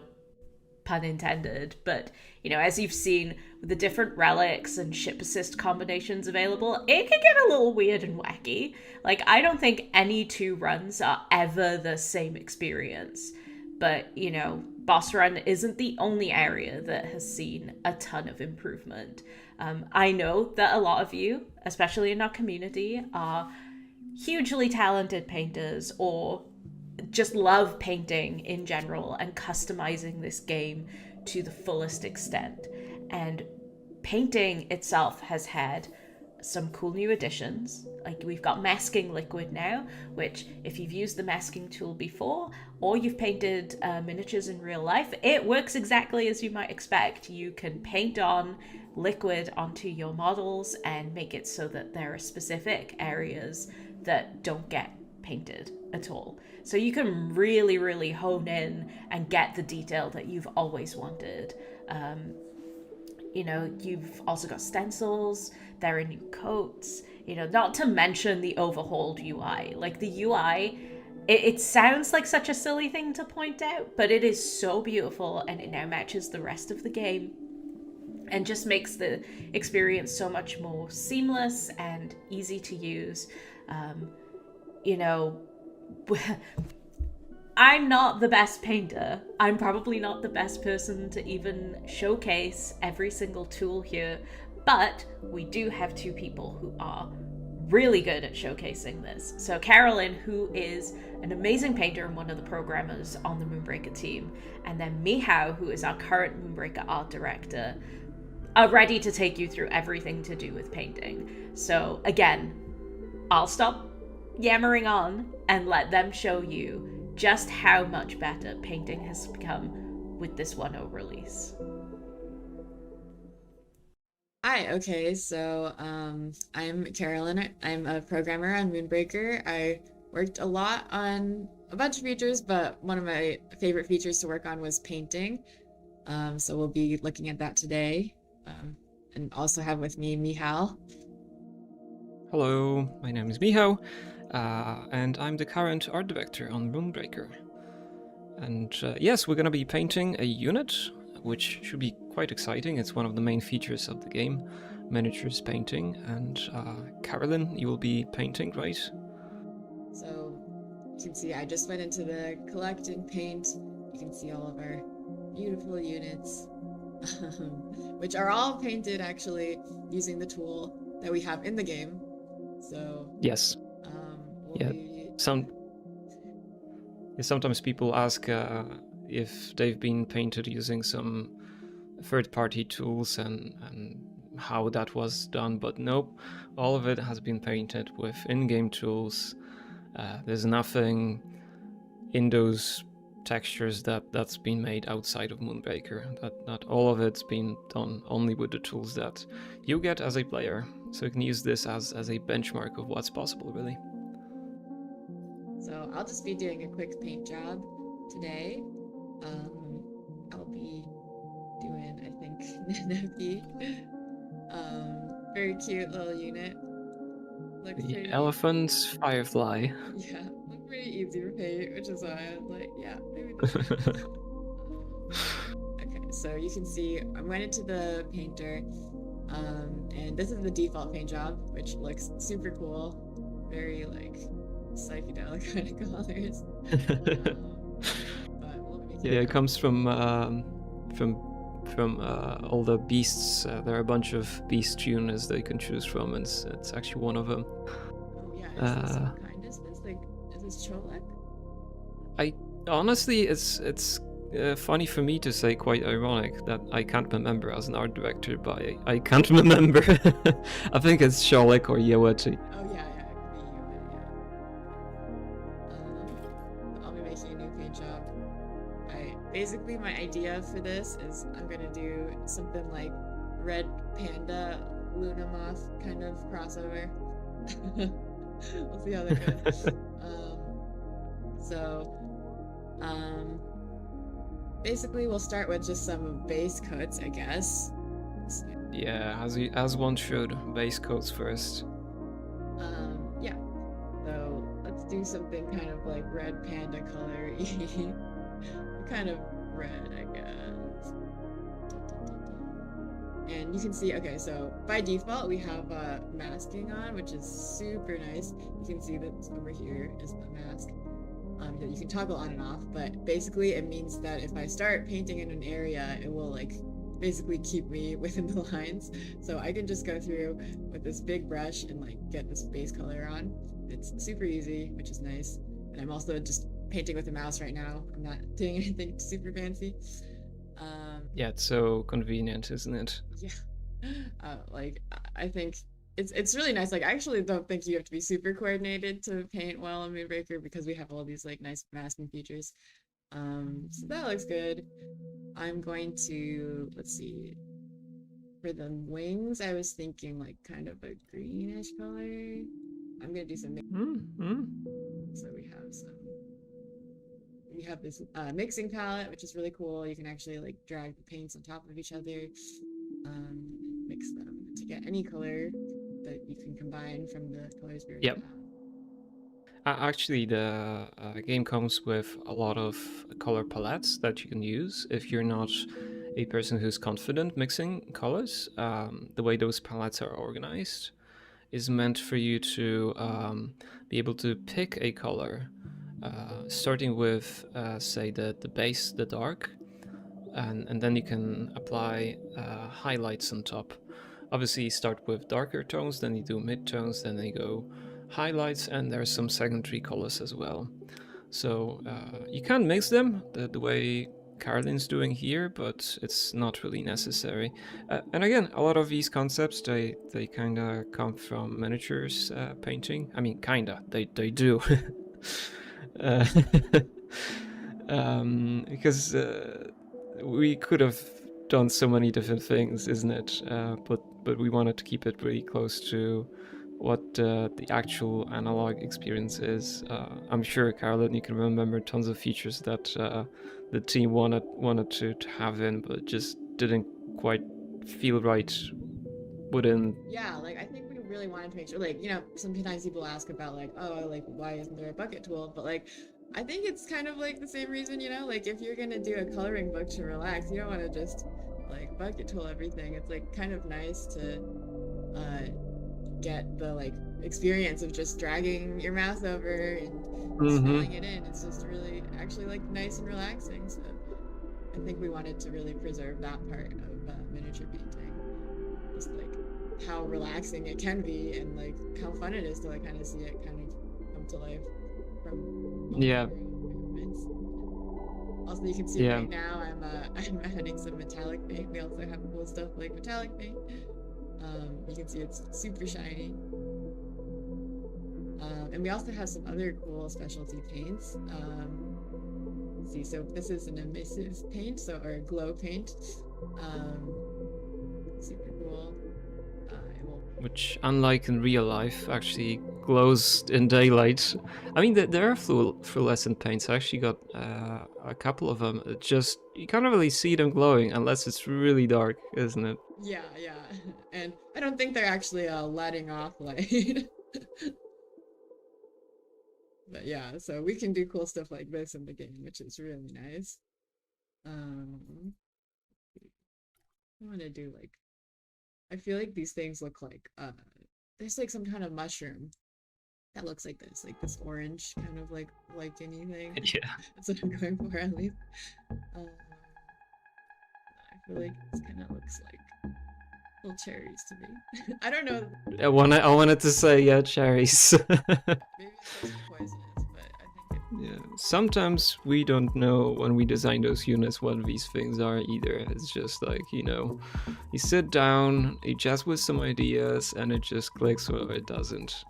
pun intended. But, you know, as you've seen with the different relics and ship assist combinations available, it can get a little weird and wacky. Like, I don't think any two runs are ever the same experience. But, you know, boss run isn't the only area that has seen a ton of improvement. I know that a lot of you, especially in our community, are hugely talented painters or just love painting in general and customizing this game to the fullest extent. And painting itself has had some cool new additions. Like, we've got masking liquid now, which if you've used the masking tool before or you've painted miniatures in real life, it works exactly as you might expect. You can paint on liquid onto your models and make it so that there are specific areas that don't get painted at all. So you can really You know, you've also got stencils, there are new coats, you know, not to mention the overhauled UI. Like, the UI, it sounds like such a silly thing to point out, but it is so beautiful, and it now matches the rest of the game and just makes the experience so much more seamless and easy to use. You know, I'm not the best painter. I'm probably not the best person to even showcase every single tool here, but we do have two people who are really good at showcasing this. So Carolyn, who is an amazing painter and one of the programmers on the Moonbreaker team, and then Mihao, who is our current Moonbreaker art director, are ready to take you through everything to do with painting. So again, I'll stop yammering on and let them show you just how much better painting has become with this 1.0 release. Hi, okay, so I'm Carolyn. I'm a programmer on Moonbreaker. I worked a lot on a bunch of features, but one of my favorite features to work on was painting. So we'll be looking at that today. And also have with me Mihal. Hello, my name is Miho, and I'm the current art director on Moonbreaker. And yes, we're going to be painting a unit, which should be quite exciting. It's one of the main features of the game, miniatures painting. And Carolyn, you will be painting, right? So you can see I just went into the collect and paint. You can see all of our beautiful units, which are all painted actually using the tool that we have in the game. So yes, sometimes people ask if they've been painted using some third-party tools and how that was done, but nope, all of it has been painted with in-game tools. There's nothing in those textures that's been made outside of Moonbreaker. That all of it's been done only with the tools that you get as a player. So you can use this as a benchmark of what's possible, really. So I'll just be doing a quick paint job today. I'll be doing, I think, Nanuki. Very cute little unit. Looks The pretty... elephant's firefly. Yeah, looked pretty easy to paint, which is why I was like, yeah, maybe this. Okay, so you can see I went into the painter, and this is the default paint job, which looks super cool. Very like psychedelic kind of colors. But we'll yeah, it comes from all the beasts. There are a bunch of beast tuners that you can choose from, and it's actually one of them. Oh yeah, is this kindness? Is this Cholek? I honestly, it's funny for me to say, quite ironic that I can't remember as an art director, but I can't remember. I think it's Sholek or Yewati. Oh yeah, it could be Yewati, yeah. I'll be making a new paint job. Basically my idea for this is I'm gonna do something like Red Panda Luna Moth kind of crossover. We'll see how that goes. Basically we'll start with just some base coats, I guess. Yeah, as one should. Base coats first. Yeah. So let's do something kind of like Red Panda color-y. Kind of red, I guess. And you can see, okay, so by default we have masking on, which is super nice. You can see that over here is the mask. That you can toggle on and off, but basically it means that if I start painting in an area, it will like basically keep me within the lines. So I can just go through with this big brush and like get this base color on. It's super easy, which is nice. And I'm also just painting with a mouse right now. I'm not doing anything super fancy. Yeah, it's so convenient, isn't it? Yeah. Like I think it's really nice. Like I actually don't think you have to be super coordinated to paint well on Moonbreaker because we have all these like nice masking features. So that looks good. I'm going to, let's see, for the wings I was thinking like kind of a greenish color. I'm gonna do some So we have this mixing palette, which is really cool. You can actually like drag the paints on top of each other. mix them to get any color that you can combine from the colors we already Yep. have. Actually, the game comes with a lot of color palettes that you can use if you're not a person who's confident mixing colors. The way those palettes are organized is meant for you to be able to pick a color, starting with, say, the base, the dark, and then you can apply highlights on top. Obviously, you start with darker tones, then you do mid-tones, then you go highlights, and there's some secondary colors as well. So you can mix them the way Caroline's doing here, but it's not really necessary. And again, a lot of these concepts, they kind of come from miniatures painting. I mean, kinda, they do. uh, because we could have done so many different things, isn't it? But we wanted to keep it really close to what the actual analog experience is. I'm sure, Caroline, you can remember tons of features that the team wanted to have in, but just didn't quite feel right within. Yeah, like I think we really wanted to make sure, like, you know, sometimes people ask about like, oh, like why isn't there a bucket tool? But like, I think it's kind of like the same reason, you know, like if you're gonna do a coloring book to relax, you don't want to just like bucket tool everything. It's like kind of nice to get the like experience of just dragging your mouse over and smelling it in. It's just really actually like nice and relaxing. So I think we wanted to really preserve that part of miniature painting, just like how relaxing it can be and like how fun it is to like kind of see it kind of come to life from movements. Also, you can see right now I'm adding some metallic paint. We also have cool stuff like metallic paint. You can see it's super shiny. And we also have some other cool specialty paints. Let's see, so this is an emissive paint, or a glow paint. Super cool. Which, unlike in real life, actually glows in daylight. I mean, there are fluorescent paints. I actually got a couple of them. It just, you can't really see them glowing unless it's really dark, isn't it? Yeah. And I don't think they're actually letting off light. But yeah, so we can do cool stuff like this in the game, which is really nice. I want to do like, I feel like these things look like, there's like some kind of mushroom that looks like this orange kind of like anything. Yeah. That's what I'm going for at least. I feel like this kind of looks like little cherries to me. I don't know. I wanted to say cherries. Maybe it's poisonous, but I think it... Yeah. Sometimes we don't know when we design those units what these things are either. It's just like, you know, you sit down, you chat with some ideas, and it just clicks or it doesn't.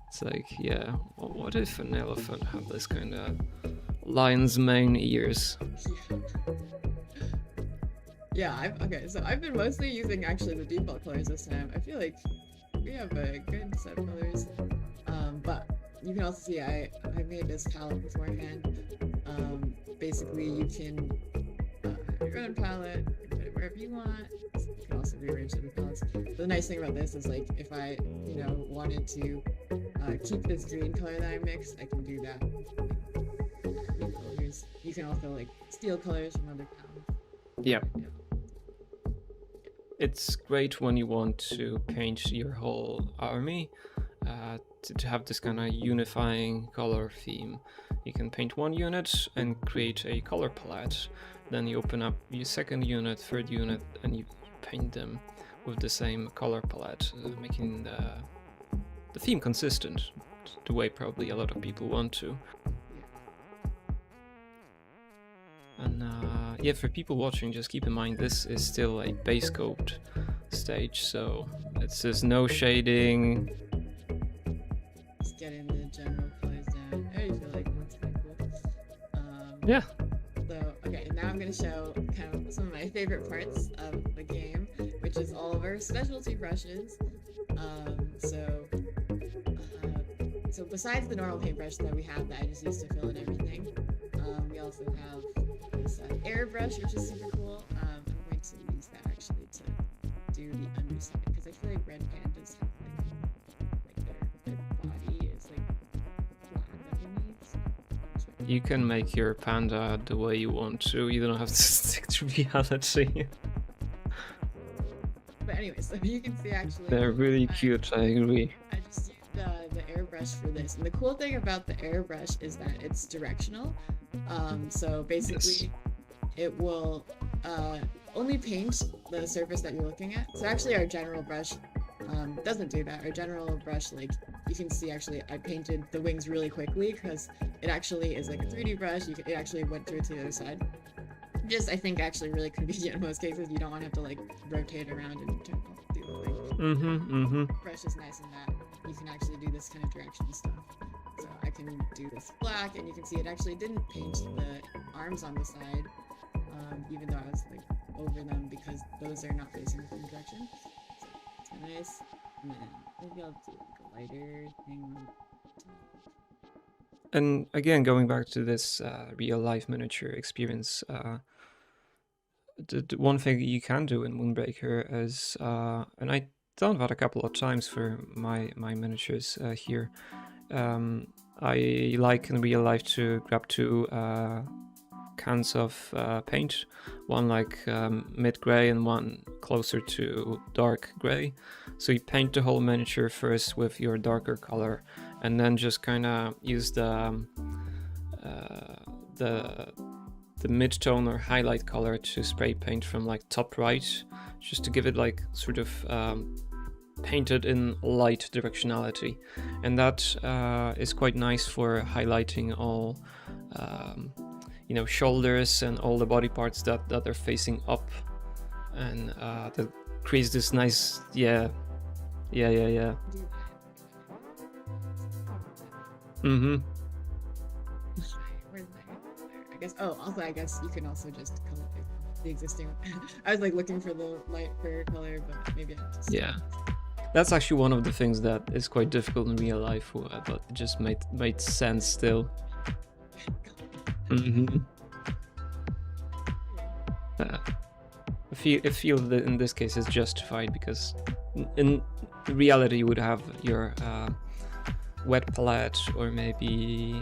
It's like, yeah, well, what if an elephant had this kind of lion's mane ears? Yeah, okay, so I've been mostly using actually the default colors this time. I feel like we have a good set of colors. But you can also see I made this palette beforehand. Basically, you can have your own palette, you can put it wherever you want. You can also rearrange the palettes. But the nice thing about this is like if I, you know, wanted to keep this green color that I mixed, I can do that. You can also like steal colors from other palettes. Yeah. It's great when you want to paint your whole army to have this kind of unifying color theme. You can paint one unit and create a color palette. Then you open up your second unit, third unit, and you paint them with the same color palette, making the theme consistent, the way probably a lot of people want to. And yeah, for people watching, just keep in mind this is still a base code stage, so it's just no shading. Just getting the general colors down. I already feel like it looks pretty cool. Yeah. So, okay, now I'm going to show kind of some of my favorite parts of the game, which is all of our specialty brushes. So besides the normal paintbrush that we have that I just use to fill in everything, we also have this airbrush, which is super cool. I'm going to use that actually to feel like red pandas have their body is like black underneath. You can make your panda the way you want to. You don't have to stick to reality. But anyways, so you can see actually They're really cute, I agree. I just used the airbrush for this, and the cool thing about the airbrush is that it's directional. So basically, it will only paint the surface that you're looking at. So actually, our general brush doesn't do that. Our general brush, like you can see, actually, I painted the wings really quickly because it actually is like a 3D brush. It actually went through to the other side. Just, I think, actually really convenient in most cases. You don't want to have to like rotate around and do the thing. Brush is nice in that you can actually do this kind of direction stuff. So I can do this black, and you can see it actually didn't paint the arms on the side, even though I was like over them because those are not facing the same direction. So it's kind of nice. And then maybe I'll do like a lighter thing on top. And again, going back to this real life miniature experience, the one thing you can do in Moonbreaker is, and I done that a couple of times for my miniatures here. I like in real life to grab two cans of paint, one like mid-gray and one closer to dark gray. So you paint the whole miniature first with your darker color, and then just kind of use the mid-tone or highlight color to spray paint from like top right, just to give it like sort of painted in light directionality. And that is quite nice for highlighting all shoulders and all the body parts that are facing up, and that creates this nice I guess. Oh, also, I guess you can also just color the existing. I was like looking for the light for color, but maybe I just. Yeah, that's actually one of the things that is quite difficult in real life, but it just made sense still. I feel that in this case it's justified because in reality you would have your wet palette or maybe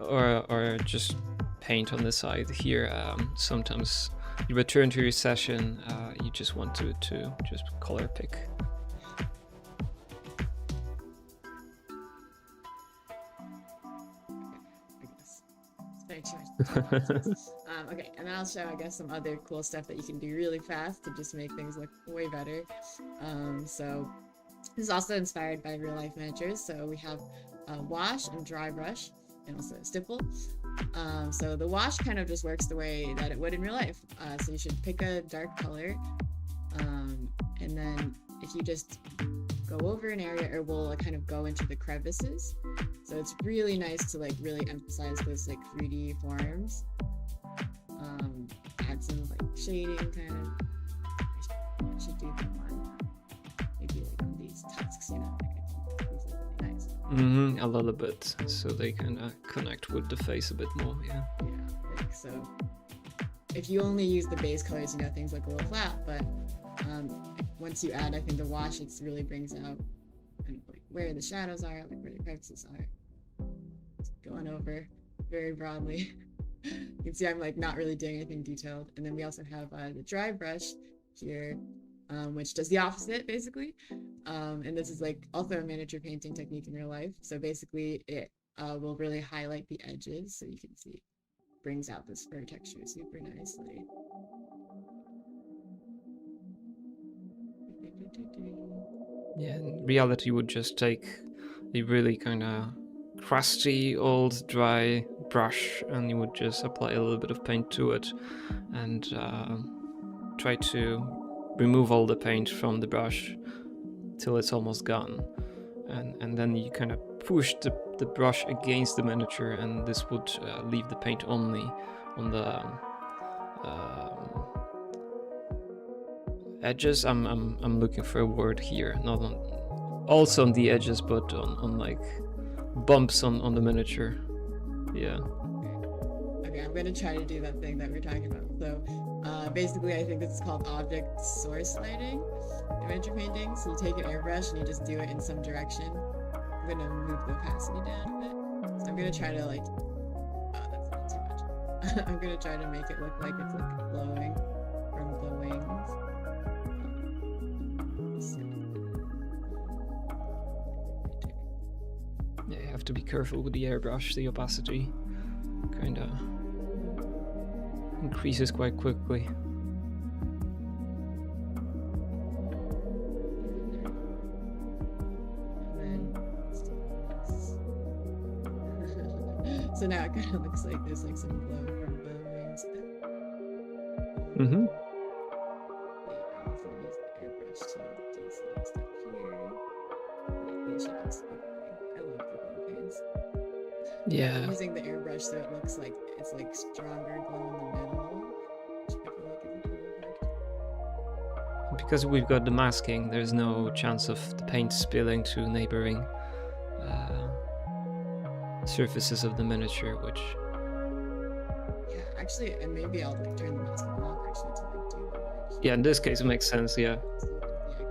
or just paint on the side here. Sometimes you return to your session, you just want to just color pick. Okay, and then I'll show, I guess, some other cool stuff that you can do really fast to just make things look way better. So this is also inspired by real life miniatures. So we have wash and dry brush, and also stipple. So the wash kind of just works the way that it would in real life. So you should pick a dark color, and then if you just go over an area, it will kind of go into the crevices. So it's really nice to like really emphasize those like 3D forms. Add some like shading kind of. I should do them on maybe like on these tusks, you know. Like, these look really nice. A little bit, so they kind of connect with the face a bit more. Yeah. Yeah. Like so. If you only use the base colors, you know, things look a little flat. But once you add, I think the wash, it really brings out kind of like where the shadows are, like where the crevices are. Just going over very broadly. You can see I'm like not really doing anything detailed. And then we also have the dry brush here, which does the opposite basically. And this is like also a miniature painting technique in real life. So basically it will really highlight the edges, so you can see it brings out this fur texture super nicely. Yeah, in reality you would just take a really kind of crusty old dry brush and you would just apply a little bit of paint to it and try to remove all the paint from the brush till it's almost gone, and then you kind of push the brush against the miniature, and this would leave the paint only on the edges. I'm looking for a word here, not on also on the edges, but on like bumps on the miniature. Yeah. Okay, I'm gonna try to do that thing that we're talking about. So, basically, I think this is called object source lighting in miniature painting. So you take an airbrush and you just do it in some direction. I'm gonna move the opacity down a bit. So I'm gonna try to like, oh, that's not too much. I'm gonna try to make it look like it's like glowing from the wings. Yeah, you have to be careful with the airbrush. The opacity kind of increases quite quickly. So now it kind of looks like there's like some glow from the wings. Mm-hmm. I'll also use the airbrush to do some stuff here. They should just look like, I love the glow paints. Yeah. I'm using the airbrush so it looks like it's like stronger glow in the middle, which I feel like is a cool effect. Because we've got the masking, there's no chance of the paint spilling to neighboring surfaces of the miniature, which... Yeah, actually, and maybe I'll like turn the mask off actually to like do the light. Yeah, in this case it makes sense, yeah. So you can see I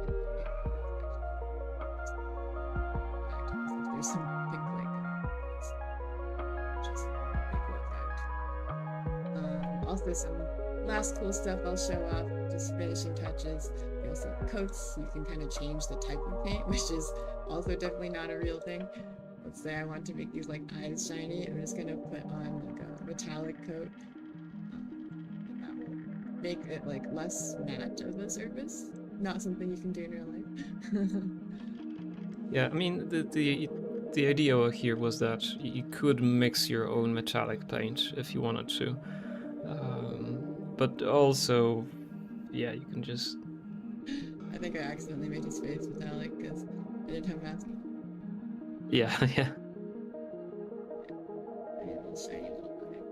can there's some pink like just make it effect. Also some last cool stuff I'll show off, just finishing touches. We also have coats, so you can kind of change the type of paint, which is also definitely not a real thing. Let's say I want to make these like eyes shiny, I'm just gonna put on like a metallic coat. That will make it like less matte of a surface. Not something you can do in real life. Yeah, I mean, the idea here was that you could mix your own metallic paint if you wanted to. But also, yeah, you can just... I think I accidentally made his face metallic because I didn't have mask. Yeah, yeah. I need a little shiny little eye.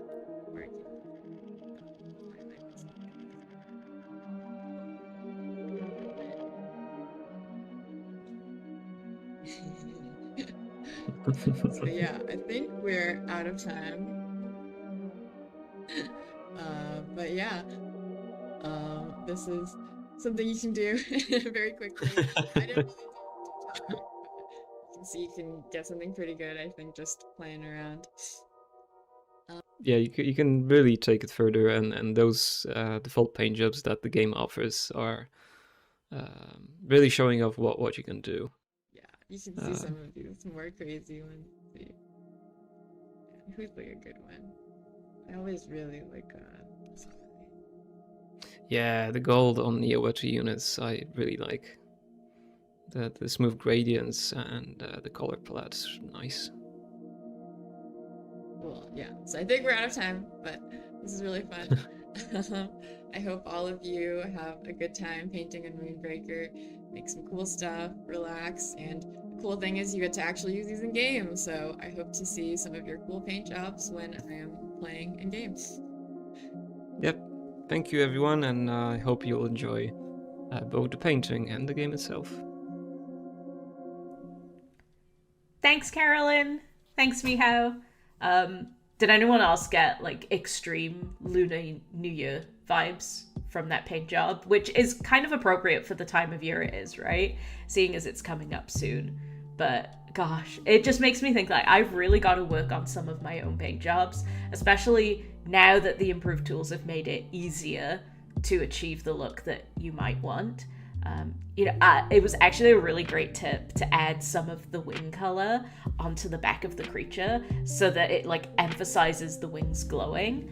Working. So yeah, I think we're out of time. But yeah, this is something you can do very quickly. I didn't really do TikTok, but you can see you can get something pretty good, I think, just playing around. Yeah, you can really take it further, and those default paint jobs that the game offers are really showing off what you can do. Yeah, you can see some of these more crazy ones. See. Who's like a good one? I always really like this guy. Yeah, the gold on the Owatu units I really like. The smooth gradients and the color palette's nice. Cool, yeah. So I think we're out of time, but this is really fun. I hope all of you have a good time painting in Moonbreaker, make some cool stuff, relax, and the cool thing is you get to actually use these in games, so I hope to see some of your cool paint jobs when I am playing in games. Yep. Thank you, everyone, and I hope you'll enjoy both the painting and the game itself. Thanks, Carolyn. Thanks, Miho. Did anyone else get like extreme Lunar New Year vibes from that paint job? Which is kind of appropriate for the time of year it is, right? Seeing as it's coming up soon. But gosh, it just makes me think like I've really got to work on some of my own paint jobs, especially now that the improved tools have made it easier to achieve the look that you might want. It was actually a really great tip to add some of the wing color onto the back of the creature so that it like emphasizes the wings glowing.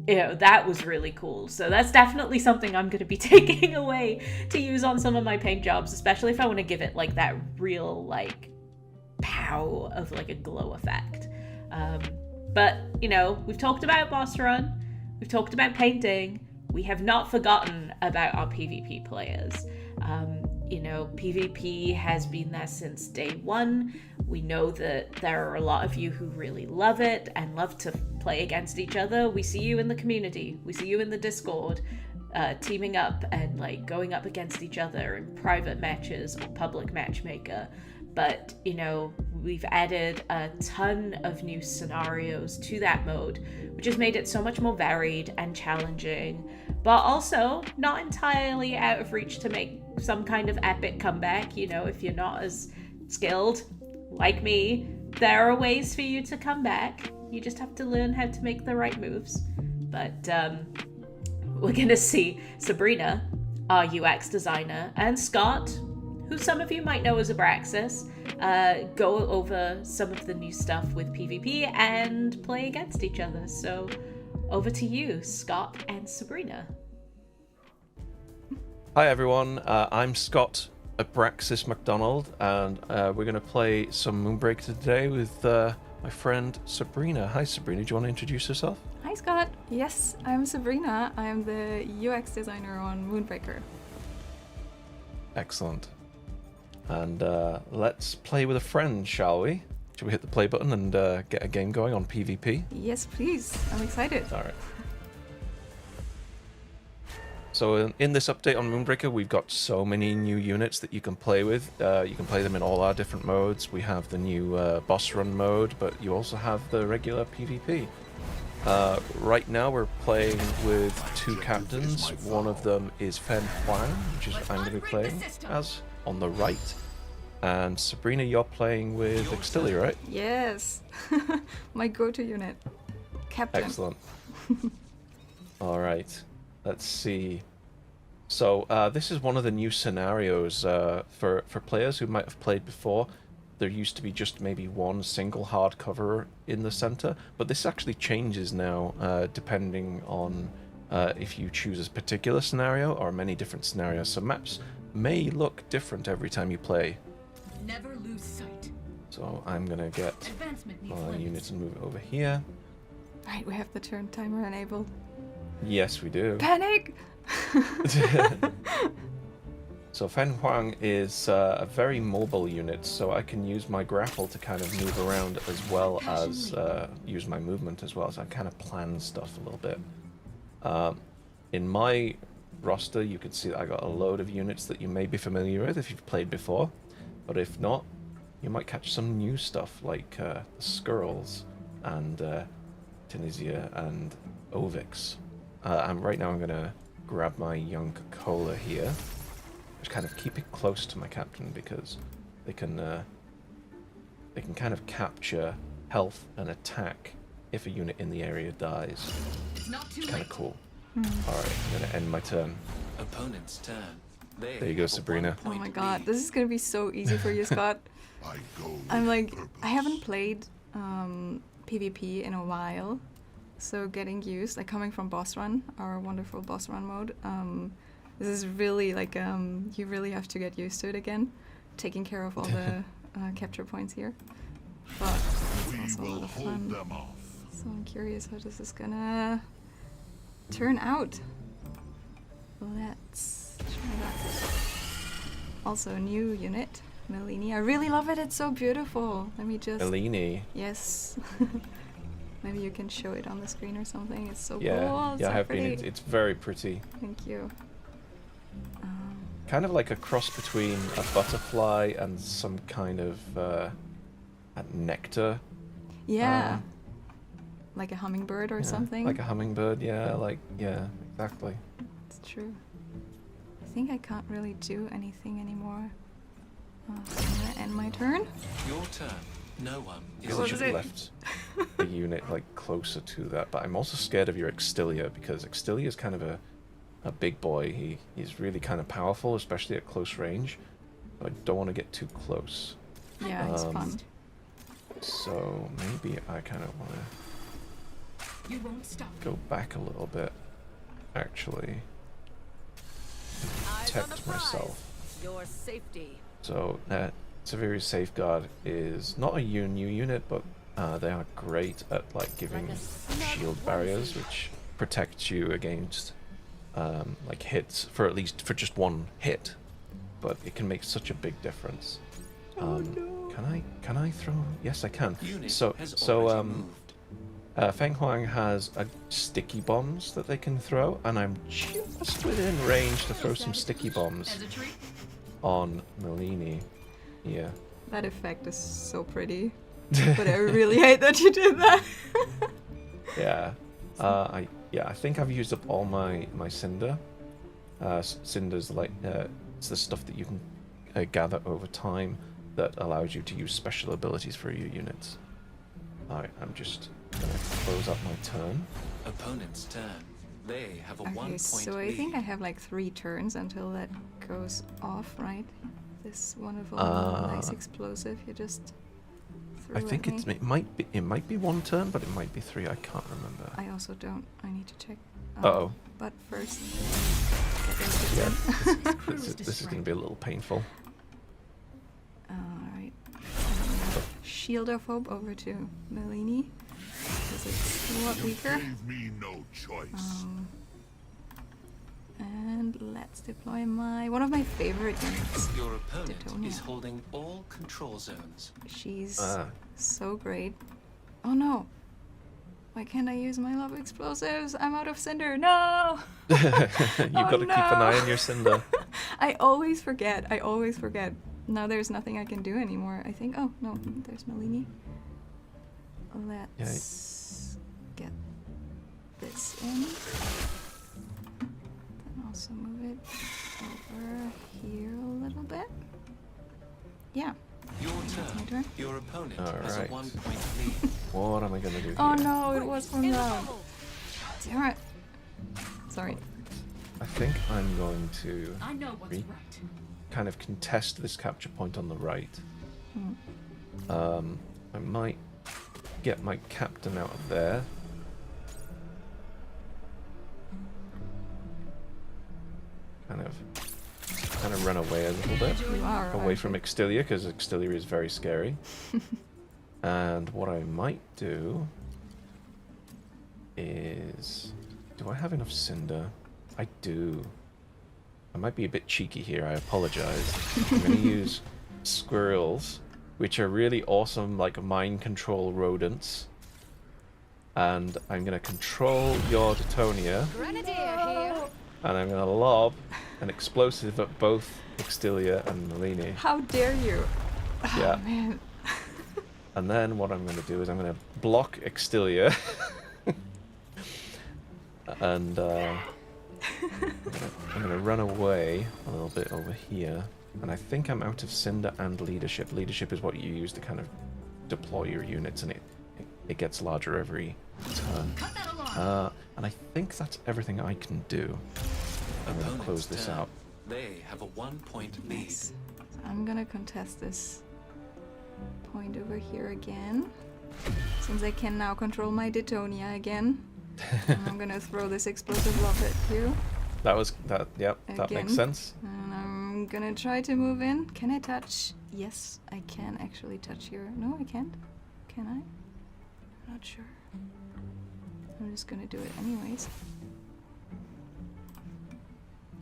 That was really cool. So that's definitely something I'm going to be taking away to use on some of my paint jobs, especially if I want to give it like that real like pow of like a glow effect. But we've talked about boss run, we've talked about painting. We have not forgotten about our PvP players. PvP has been there since day one. We know that there are a lot of you who really love it and love to play against each other. We see you in the community. We see you in the Discord, teaming up and like going up against each other in private matches or public matchmaker. But, we've added a ton of new scenarios to that mode, which has made it so much more varied and challenging, but also not entirely out of reach to make some kind of epic comeback. You know, if you're not as skilled like me, there are ways for you to come back. You just have to learn how to make the right moves. But we're gonna see Sabrina, our UX designer, and Scott, who some of you might know as Abraxas, go over some of the new stuff with PvP and play against each other. So over to you, Scott and Sabrina. Hi everyone, I'm Scott Abraxas McDonald, and we're going to play some Moonbreaker today with my friend Sabrina. Hi Sabrina, do you want to introduce yourself? Hi Scott, yes, I'm Sabrina. I'm the UX designer on Moonbreaker. Excellent. And let's play with a friend, shall we? Should we hit the play button and get a game going on PvP? Yes, please. I'm excited. All right. So in this update on Moonbreaker, we've got so many new units that you can play with. You can play them in all our different modes. We have the new boss run mode, but you also have the regular PvP. Right now we're playing with two captains. One of them is Fen Huang, which is what I'm going to be playing as, on the right. And Sabrina, you're playing with Extilia, right? Yes. My go-to unit. Captain. Excellent. All right. Let's see. So this is one of the new scenarios for players who might have played before. There used to be just maybe one single hardcover in the center, but this actually changes now depending on if you choose a particular scenario or many different scenarios. So maps may look different every time you play. Never lose sight. So I'm gonna get my units and move it over here. Right, we have the turn timer enabled. Yes, we do. Panic! So Fen Huang is a very mobile unit, so I can use my grapple to kind of move around as well as use my movement as well, so I kind of plan stuff a little bit. In my roster, you can see that I got a load of units that you may be familiar with if you've played before, but if not, you might catch some new stuff like the Skirls and Tunisia and Ovix. And right now I'm gonna grab my young Coca-Cola here. Just kind of keep it close to my captain because they can kind of capture health and attack if a unit in the area dies. It's kind of cool. Alright, I'm gonna end my turn. Opponent's turn. There you go, Sabrina. Oh my god, this is gonna be so easy for you, Scott. I'm like, I haven't played PvP in a while, so getting used, like coming from boss run, our wonderful boss run mode, this is really like, you really have to get used to it again, taking care of all the capture points here. But it's also a lot of fun. So I'm curious how this is gonna turn out. Let's try that. Also a new unit, Melini. I really love it, it's so beautiful. Let me just... Melini? Yes. Maybe you can show it on the screen or something. It's so cool. Yeah, It's yeah, so I have pretty. been. It's very pretty. Thank you. Kind of like a cross between a butterfly and some kind of a nectar. Yeah. Like a hummingbird or Yeah, something. like a hummingbird, yeah, yeah, exactly. It's true. I think I can't really do anything anymore. So I'm gonna end my turn. Your turn. No one is I should have left the unit like closer to that, but I'm also scared of your Extilia because Extilia is kind of a big boy. He's really kind of powerful, especially at close range. But I don't want to get too close. Yeah, it's fun. So maybe I kind of want to go back a little bit, actually. Protect myself. Your safety. So Severi's Safeguard is not a new unit, but they are great at like giving shield barriers, which protects you against like hits for at least for just one hit. But it can make such a big difference. Can I throw? Yes, I can. Feng Huang has sticky bombs that they can throw, and I'm just within range to throw some sticky bombs on Melini. Yeah. That effect is so pretty. But I really hate that you did that. Yeah. I think I've used up all my cinder. Cinder's like it's the stuff that you can gather over time that allows you to use special abilities for your units. Alright, I'm just gonna close up my turn. Opponent's turn. They have a Okay, 1 point so I lead. think I have like 3 turns until that goes off, right? This wonderful nice explosive you just threw I think at me. it might be 1 turn, but it might be 3. I can't remember. I also don't. I need to check. Uh-oh. But first, Yeah, this is going to be a little painful. Alright. Shield of Hope over to Melini. Because it's a lot weaker. Me no choice. And let's deploy one of my favorite units. Your opponent Titonia. is holding all control zones. She's so great. Oh no! Why can't I use my love explosives? I'm out of cinder. No! You've got to keep an eye on your cinder. I always forget. Now there's nothing I can do anymore. I think. Oh no, there's Melini. Let's get this in. Then also move it over here a little bit. Yeah. Your My turn. turn. Your opponent All has a right. 1 point lead. What am I going to do Oh here? no, it was from down. Damn it. Sorry. I think I'm going to I know what's right. kind of contest this capture point on the right. I might get my captain out of there. Kind of run away a little bit. You are Away from Extilia, because Extilia is very scary. And what I might do is... Do I have enough cinder? I do. I might be a bit cheeky here, I apologize. I'm going to use squirrels, which are really awesome, like mind control rodents. And I'm going to control your Titonia. Grenadier here. And I'm going to lob an explosive at both Extilia and Melini. How dare you? Yeah. Oh, man. And then what I'm going to do is I'm going to block Extilia. And I'm going to run away a little bit over here. And I think I'm out of cinder and leadership. Leadership is what you use to kind of deploy your units, and it gets larger every turn. And I think that's everything I can do. I'm going to close this out. They have a 1 point lead. Nice. So I'm gonna contest this point over here again. Since I can now control my Titonia again. And I'm gonna throw this explosive lob at you. Yep, that makes sense. And I'm gonna try to move in. Can I touch? Yes, I can actually touch here. No, I can't. Can I? I'm not sure. I'm just gonna do it anyways.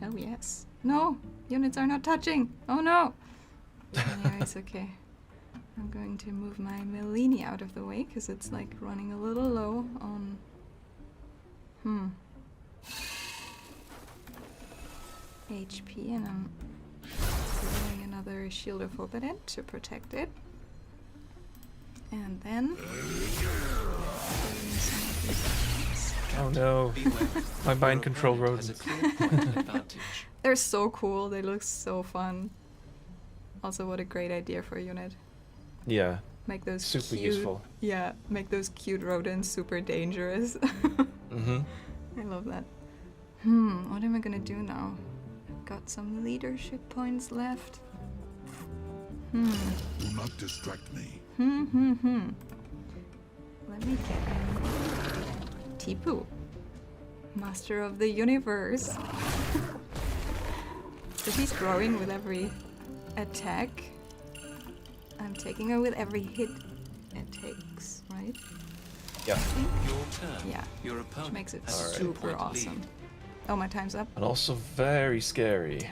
Oh yes. No! Units are not touching! Oh no! Anyways, okay. I'm going to move my Melini out of the way because it's like running a little low on... HP, and I'm throwing another Shield of Hope at it to protect it. And then... Oh no. My mind control rodents. They're so cool, they look so fun. Also, what a great idea for a unit. Yeah. Make those super cute, useful. Yeah, make those cute rodents super dangerous. I love that. What am I gonna do now? I've got some leadership points left. Do not distract me. Let me get in Tipu, Master of the Universe. So she's growing with every attack. I'm taking her with every hit it takes, right? Yeah. Your turn. Yeah. Your Which opponent makes it has a super 2 point awesome. lead. Oh, my time's up. And also very scary.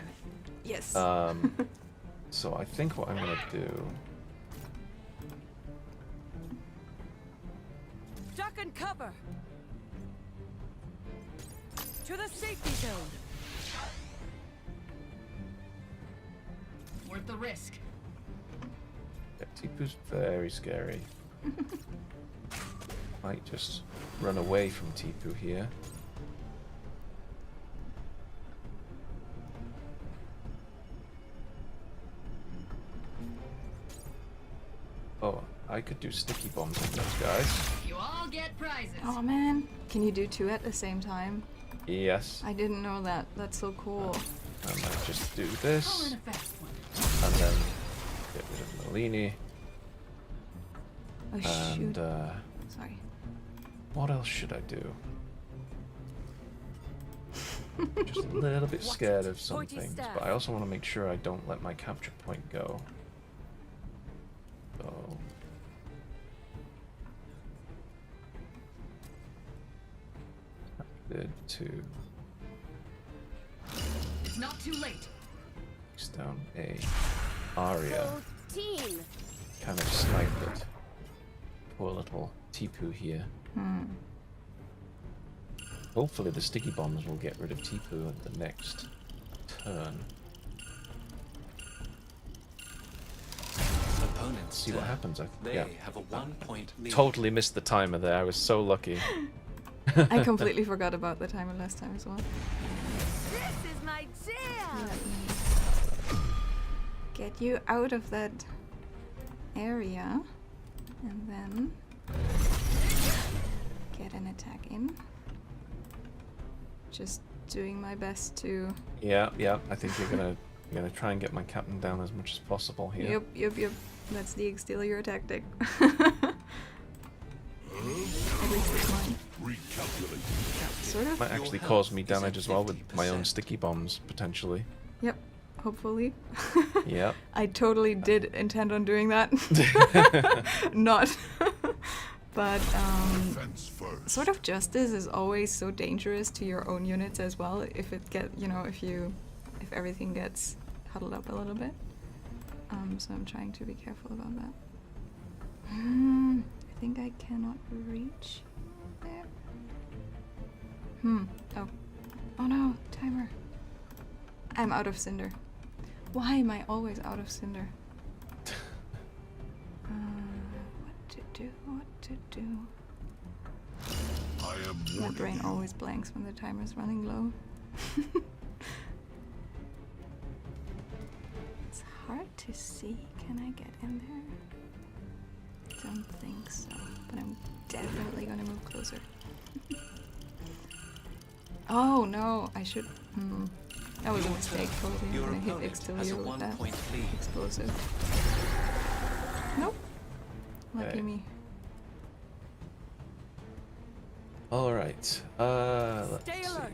Yes. So I think what I'm going to do... Duck and cover. To the safety zone. Worth the risk. Yeah, Tipu's very scary. Might just run away from Tipu here. Oh, I could do sticky bombs on those guys. You all get prizes. Oh man, can you do 2 at the same time? Yes. I didn't know that. That's so cool. I might just do this. And then get rid of Malini. Oh And, shoot. Sorry. what else should I do? Just a little bit scared of some Pointy things, stab. but I also want to make sure I don't let my capture point go. So... Did to It's not too late. takes down a Aria. Both team. Kind of sniped it. Poor little Tipu here. Hopefully the sticky bombs will get rid of Tipu at the next turn. Opponents See what happens. They Yeah. have a 1-point lead. Totally missed the timer there. I was so lucky. I completely forgot about the timer last time as well. This is my jam. Let me get you out of that area and then get an attack in. Just doing my best to... Yeah. I think you're gonna try and get my captain down as much as possible here. Yep. That's the exterior tactic. At least it's mine. Sort of. Might actually cause me damage as well with my own sticky bombs, potentially. Yep, hopefully. Yep. I totally did intend on doing that. Not. But sort of justice is always so dangerous to your own units as well. If it if everything gets huddled up a little bit. So I'm trying to be careful about that. I think I cannot reach there. Oh no, timer. I'm out of cinder. Why am I always out of cinder? What to do? My brain always blanks when the timer's running low. It's hard to see. Can I get in there? Don't think so, but I'm definitely gonna move closer. Oh no, I should. That was a mistake. Totally Your gonna hit opponent has a exterior with that 1-point lead. explosive. Nope. Lucky Okay. me. All right. Let's Stay see. alert.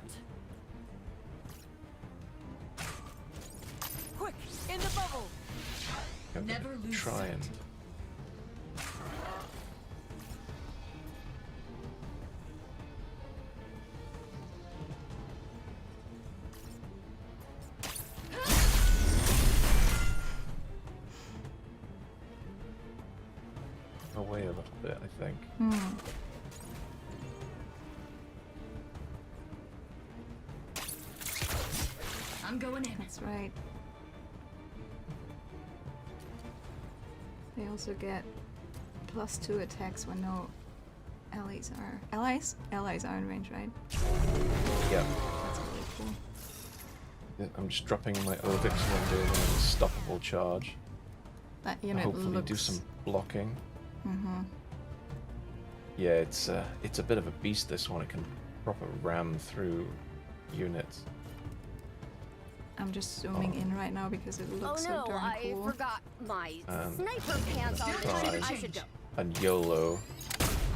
Quick, in the bubble. I'm Never gonna lose try sight. and away a little bit, I think. I'm going in. That's right. They also get +2 attacks when no allies are in range, right? Yeah. That's really cool. I'm just dropping my Ovix and doing an unstoppable charge. That unit Hopefully looks. do some blocking. Mm-hmm. Yeah, it's a bit of a beast, this one. It can proper ram through units. I'm just zooming in right now because it Oh looks so no, darn I cool. forgot my And sniper pants on. try I should go. and YOLO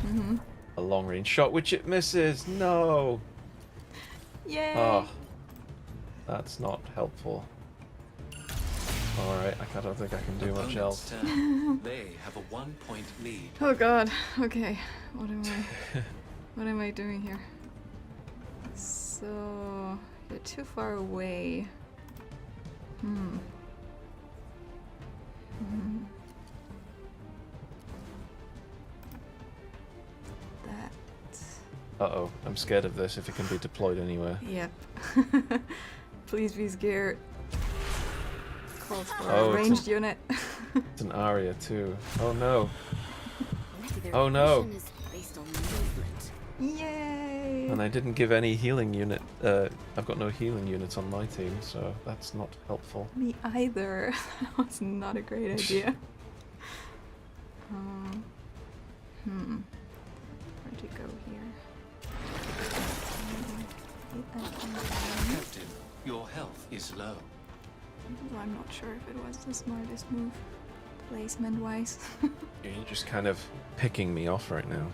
Mm-hmm. a long range shot, which it misses. No. Yay! Oh, that's not helpful. All right, I don't think I can do much else. They have a 1-point lead. Oh god. Okay. What am I doing here? So you're too far away. That. Uh-oh, I'm scared of this if it can be deployed anywhere. Yep. Please be scared. calls for Oh, a ranged unit. It's an Aria too. Oh no. Maybe their Oh no. vision is based on movement. Yay! And I didn't give any healing unit. I've got no healing units on my team, so that's not helpful. Me either. That was not a great idea. Where'd you go here? Captain, your health is low. I'm not sure if it was the smartest move, placement-wise. You're just kind of picking me off right now.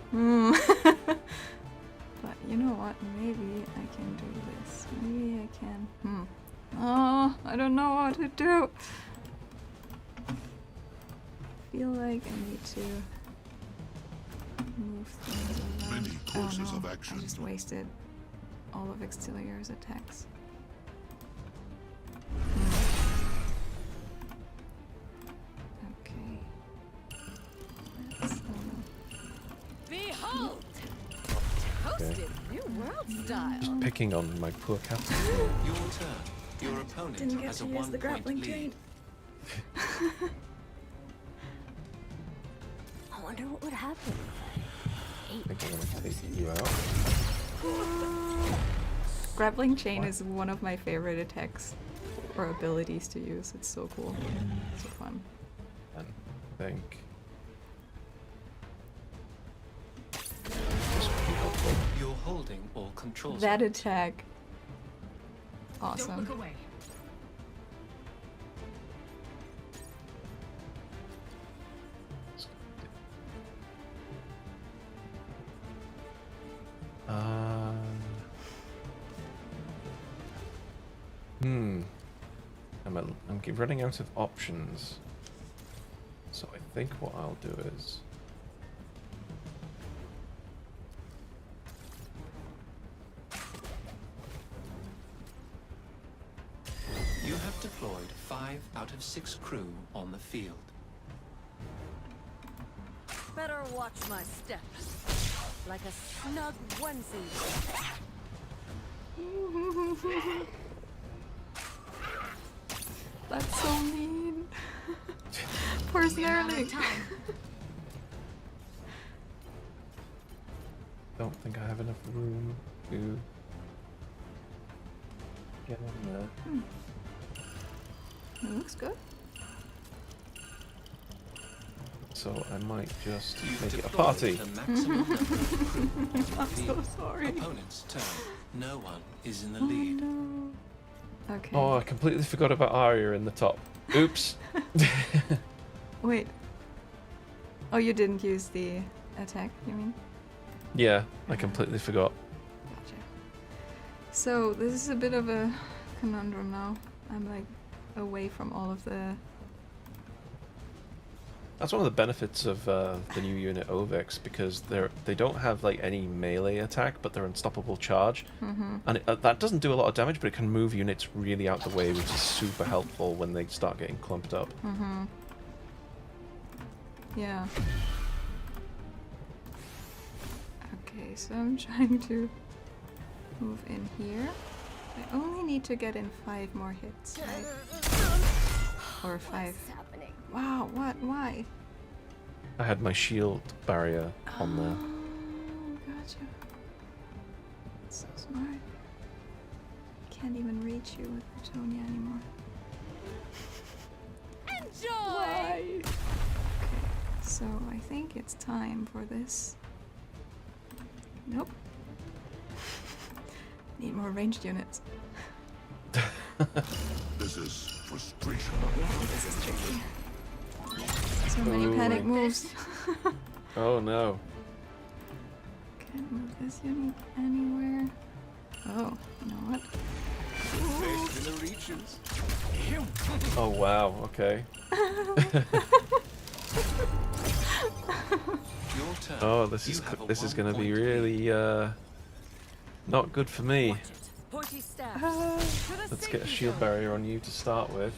But you know what? Maybe I can do this. Maybe I can. Oh, I don't know what to do. I feel like I need to move things around. Many courses of action. I just wasted all of Exterior's attacks. Okay. Let's, Behold! Toasted New World style. Just picking on my poor captain. Your turn. Your opponent didn't get has a to use the 1-point grappling lead. chain. I wonder what would happen I think I'm gonna take you out. Grappling chain is one of my favorite attacks or abilities to use. It's so cool. So fun. And I think this would be helpful. You're holding all controls. That attack. Awesome. Don't look away. I'm running out of options. So I think what I'll do is You have deployed 5 out of 6 crew on the field. Better watch my steps. Like a snug onesie. That's so mean. Poor Snarling. don't think I have enough room to get in there. It looks good. So I might just You've make it a deployed party. the maximum number of crew on the I'm so field. sorry. Opponent's turn. No one is in the lead. No. Okay. Oh, I completely forgot about Arya in the top. Oops. Wait. Oh, you didn't use the attack, you mean? Yeah, I completely forgot. Gotcha. So, this is a bit of a conundrum now. I'm like away from all of the... That's one of the benefits of the new unit Ovix, because they don't have like any melee attack, but they're unstoppable charge, and that doesn't do a lot of damage, but it can move units really out the way, which is super helpful when they start getting clumped up. Yeah. Okay, so I'm trying to move in here. I only need to get in 5 more hits, right? Or 5. Wow, what? Why? I had my shield barrier on there. Oh, gotcha. That's so smart. Can't even reach you with Platonia anymore. Enjoy! Why? Okay, so I think it's time for this. Nope. Need more ranged units. This is frustration. Yeah, this is tricky. So many panic moves. Oh no. Can't move this unit anywhere. Oh, you know what? Based in the regions. Oh wow, okay. Your turn. Oh, this is gonna be really not good for me. Pointy staff. Let's get a shield barrier on you to start with.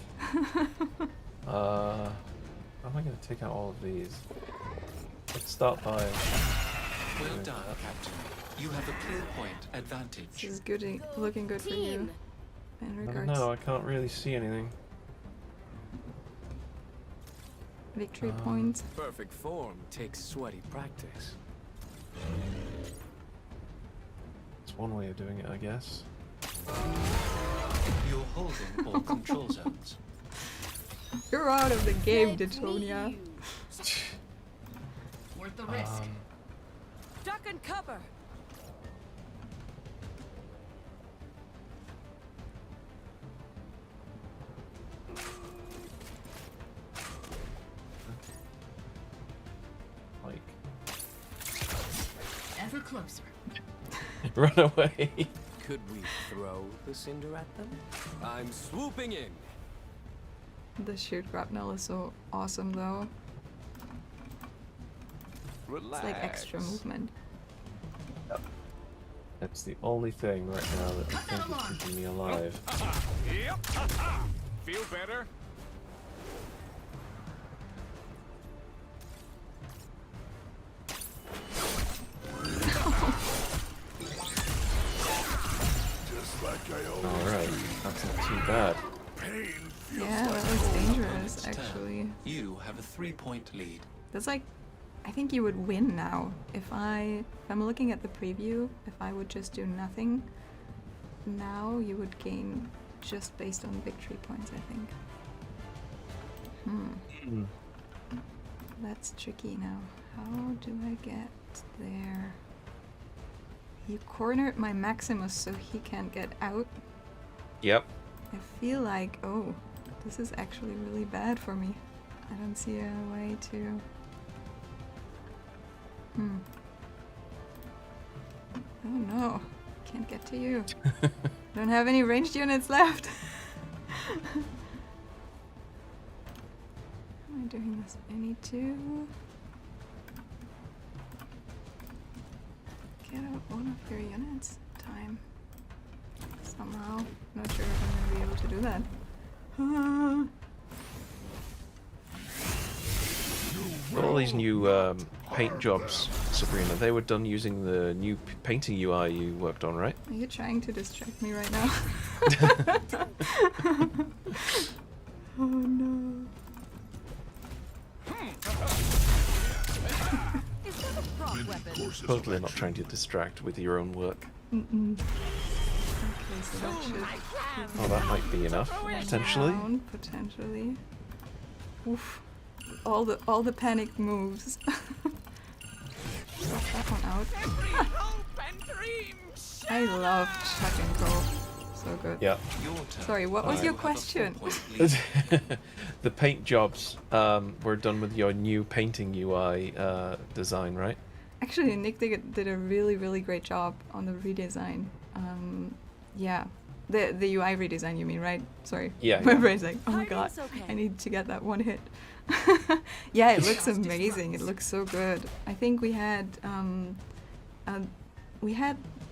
How am I going to take out all of these? Let's start by... Well done, Captain. You have a clear point advantage. This is good, looking good for you. In regards. No, I can't really see anything. victory points. Perfect form takes sweaty practice. It's one way of doing it, I guess. You're holding all control zones. You're out of the game, Detonia. Worth the risk. Duck and cover. Like, Ever closer. run away. Could we throw the cinder at them? I'm swooping in. The shoot grapnel is so awesome though. Relax. It's like extra movement. That's the only thing right now that I think is keeping me alive. Yep. Feel better? Just like I always Alright, that's not too bad. Pain feels Yeah, like that was home. dangerous Turn. actually. You have a 3-point lead. That's like, I think you would win now. If I'm looking at the preview, if I would just do nothing, now you would gain just based on victory points, I think. That's tricky now. How do I get there? You cornered my Maximus so he can't get out. Yep. I feel like, oh, this is actually really bad for me. I don't see a way to... Oh no, can't get to you. Don't have any ranged units left. How am I doing this? I need to get out one of your units. Time. Somehow. Not sure if I'm gonna be able to do that. All these new paint jobs, Sabrina, they were done using the new painting UI you worked on, right? Are you trying to distract me right now? Oh no. Totally not trying to distract with your own work. Okay, so that should... Oh, that might be enough, potentially. Down, potentially. Oof. All the panic moves. Drop that one out. I love Chuck and Go. So good. Yeah. Sorry, what was your question? The paint jobs were done with your new painting UI design, right? Actually, Nick did a really great job on the redesign. Yeah. The UI redesign, you mean, right? Sorry. Yeah. My brain's like, oh my god, I need to get that one hit. Yeah, it looks amazing. It looks so good. I think we had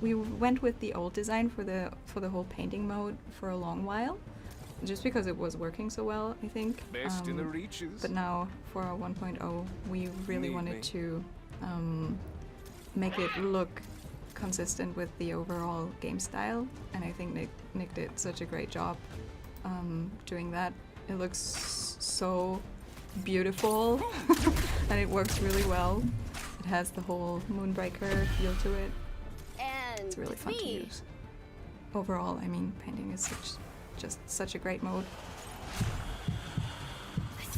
we went with the old design for the whole painting mode for a long while, just because it was working so well, I think. Best in the reaches. But now for our 1.0, we really wanted to make it look consistent with the overall game style, and I think Nick did such a great job doing that. It looks so beautiful and it works really well. It has the whole Moonbreaker feel to it. And it's really fun to use. Overall, I mean, painting is just such a great mode.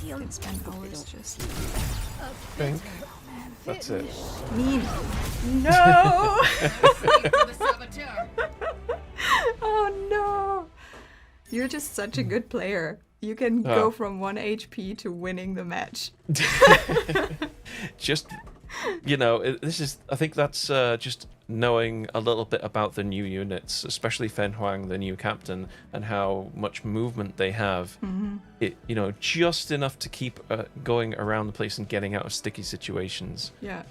You can spend hours just... Think. That's it. Mean. No! Oh no! You're just such a good player. You can go from 1 HP to winning the match. Just, you know, this is, I think that's just knowing a little bit about the new units, especially Fen Huang, the new captain, and how much movement they have. It, you know, just enough to keep going around the place and getting out of sticky situations. Yeah.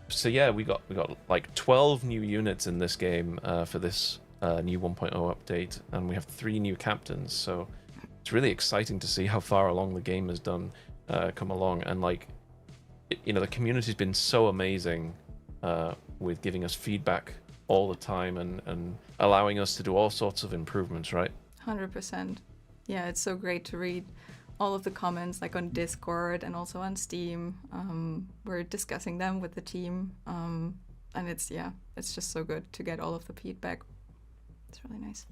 So yeah, we got like 12 new units in this game for this new 1.0 update, and we have 3 new captains. So it's really exciting to see how far along the game has done come along, and like, you know, the community's been so amazing with giving us feedback all the time and allowing us to do all sorts of improvements, right? 100%. Yeah, it's so great to read all of the comments, like on Discord and also on Steam. We're discussing them with the team, and it's just so good to get all of the feedback. It's really nice.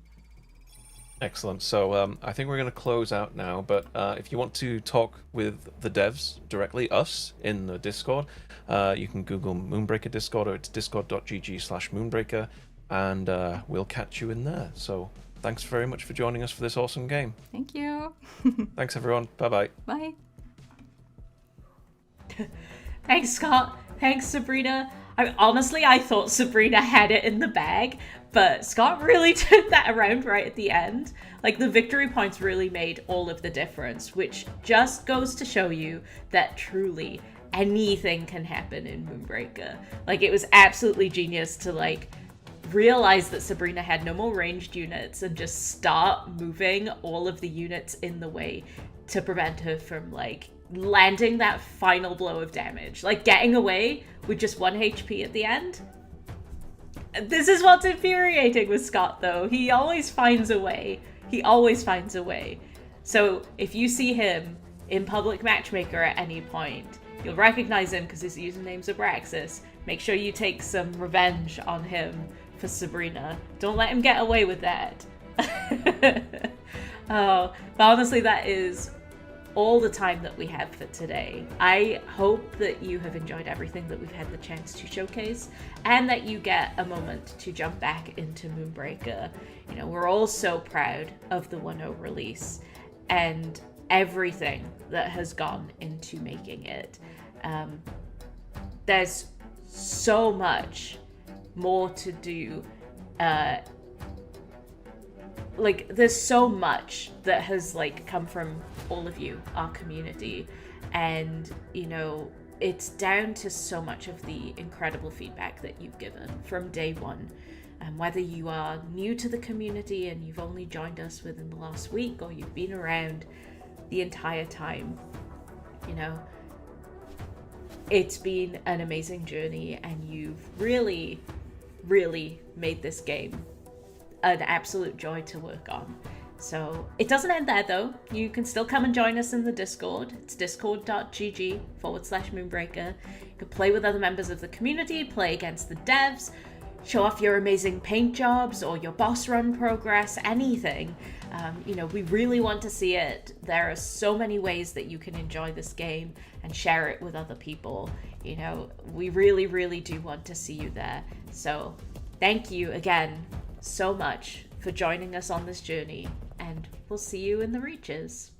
Excellent. So I think we're going to close out now, but if you want to talk with the devs directly, us, in the Discord, you can Google Moonbreaker Discord, or it's discord.gg/Moonbreaker, and we'll catch you in there. So thanks very much for joining us for this awesome game. Thank you. Thanks, everyone. Bye-bye. Bye. Thanks, Scott. Thanks, Sabrina. Honestly, I thought Sabrina had it in the bag, but Scott really turned that around right at the end. Like, the victory points really made all of the difference, which just goes to show you that truly anything can happen in Moonbreaker. Like, it was absolutely genius to, like, realize that Sabrina had no more ranged units and just start moving all of the units in the way to prevent her from, like, landing that final blow of damage. Like, getting away with just 1 HP at the end. This is what's infuriating with Scott, though. He always finds a way. He always finds a way. So if you see him in public matchmaker at any point, you'll recognize him because his username's Abraxas. Make sure you take some revenge on him for Sabrina. Don't let him get away with that. Oh, but honestly, that is all the time that we have for today. I hope that you have enjoyed everything that we've had the chance to showcase, and that you get a moment to jump back into Moonbreaker. You know, we're all so proud of the 1.0 release and everything that has gone into making it. There's so much more to do. Like, there's so much that has, like, come from all of you, our community, and, you know, it's down to so much of the incredible feedback that you've given from day one. And whether you are new to the community and you've only joined us within the last week, or you've been around the entire time, you know, it's been an amazing journey, and you've really, really made this game an absolute joy to work on. So it doesn't end there, though. You can still come and join us in the Discord. It's discord.gg/Moonbreaker. You can play with other members of the community, play against the devs, show off your amazing paint jobs or your boss run progress, anything. You know, we really want to see it. There are so many ways that you can enjoy this game and share it with other people. You know, we really, really do want to see you there. So thank you again so much for joining us on this journey, and we'll see you in the reaches.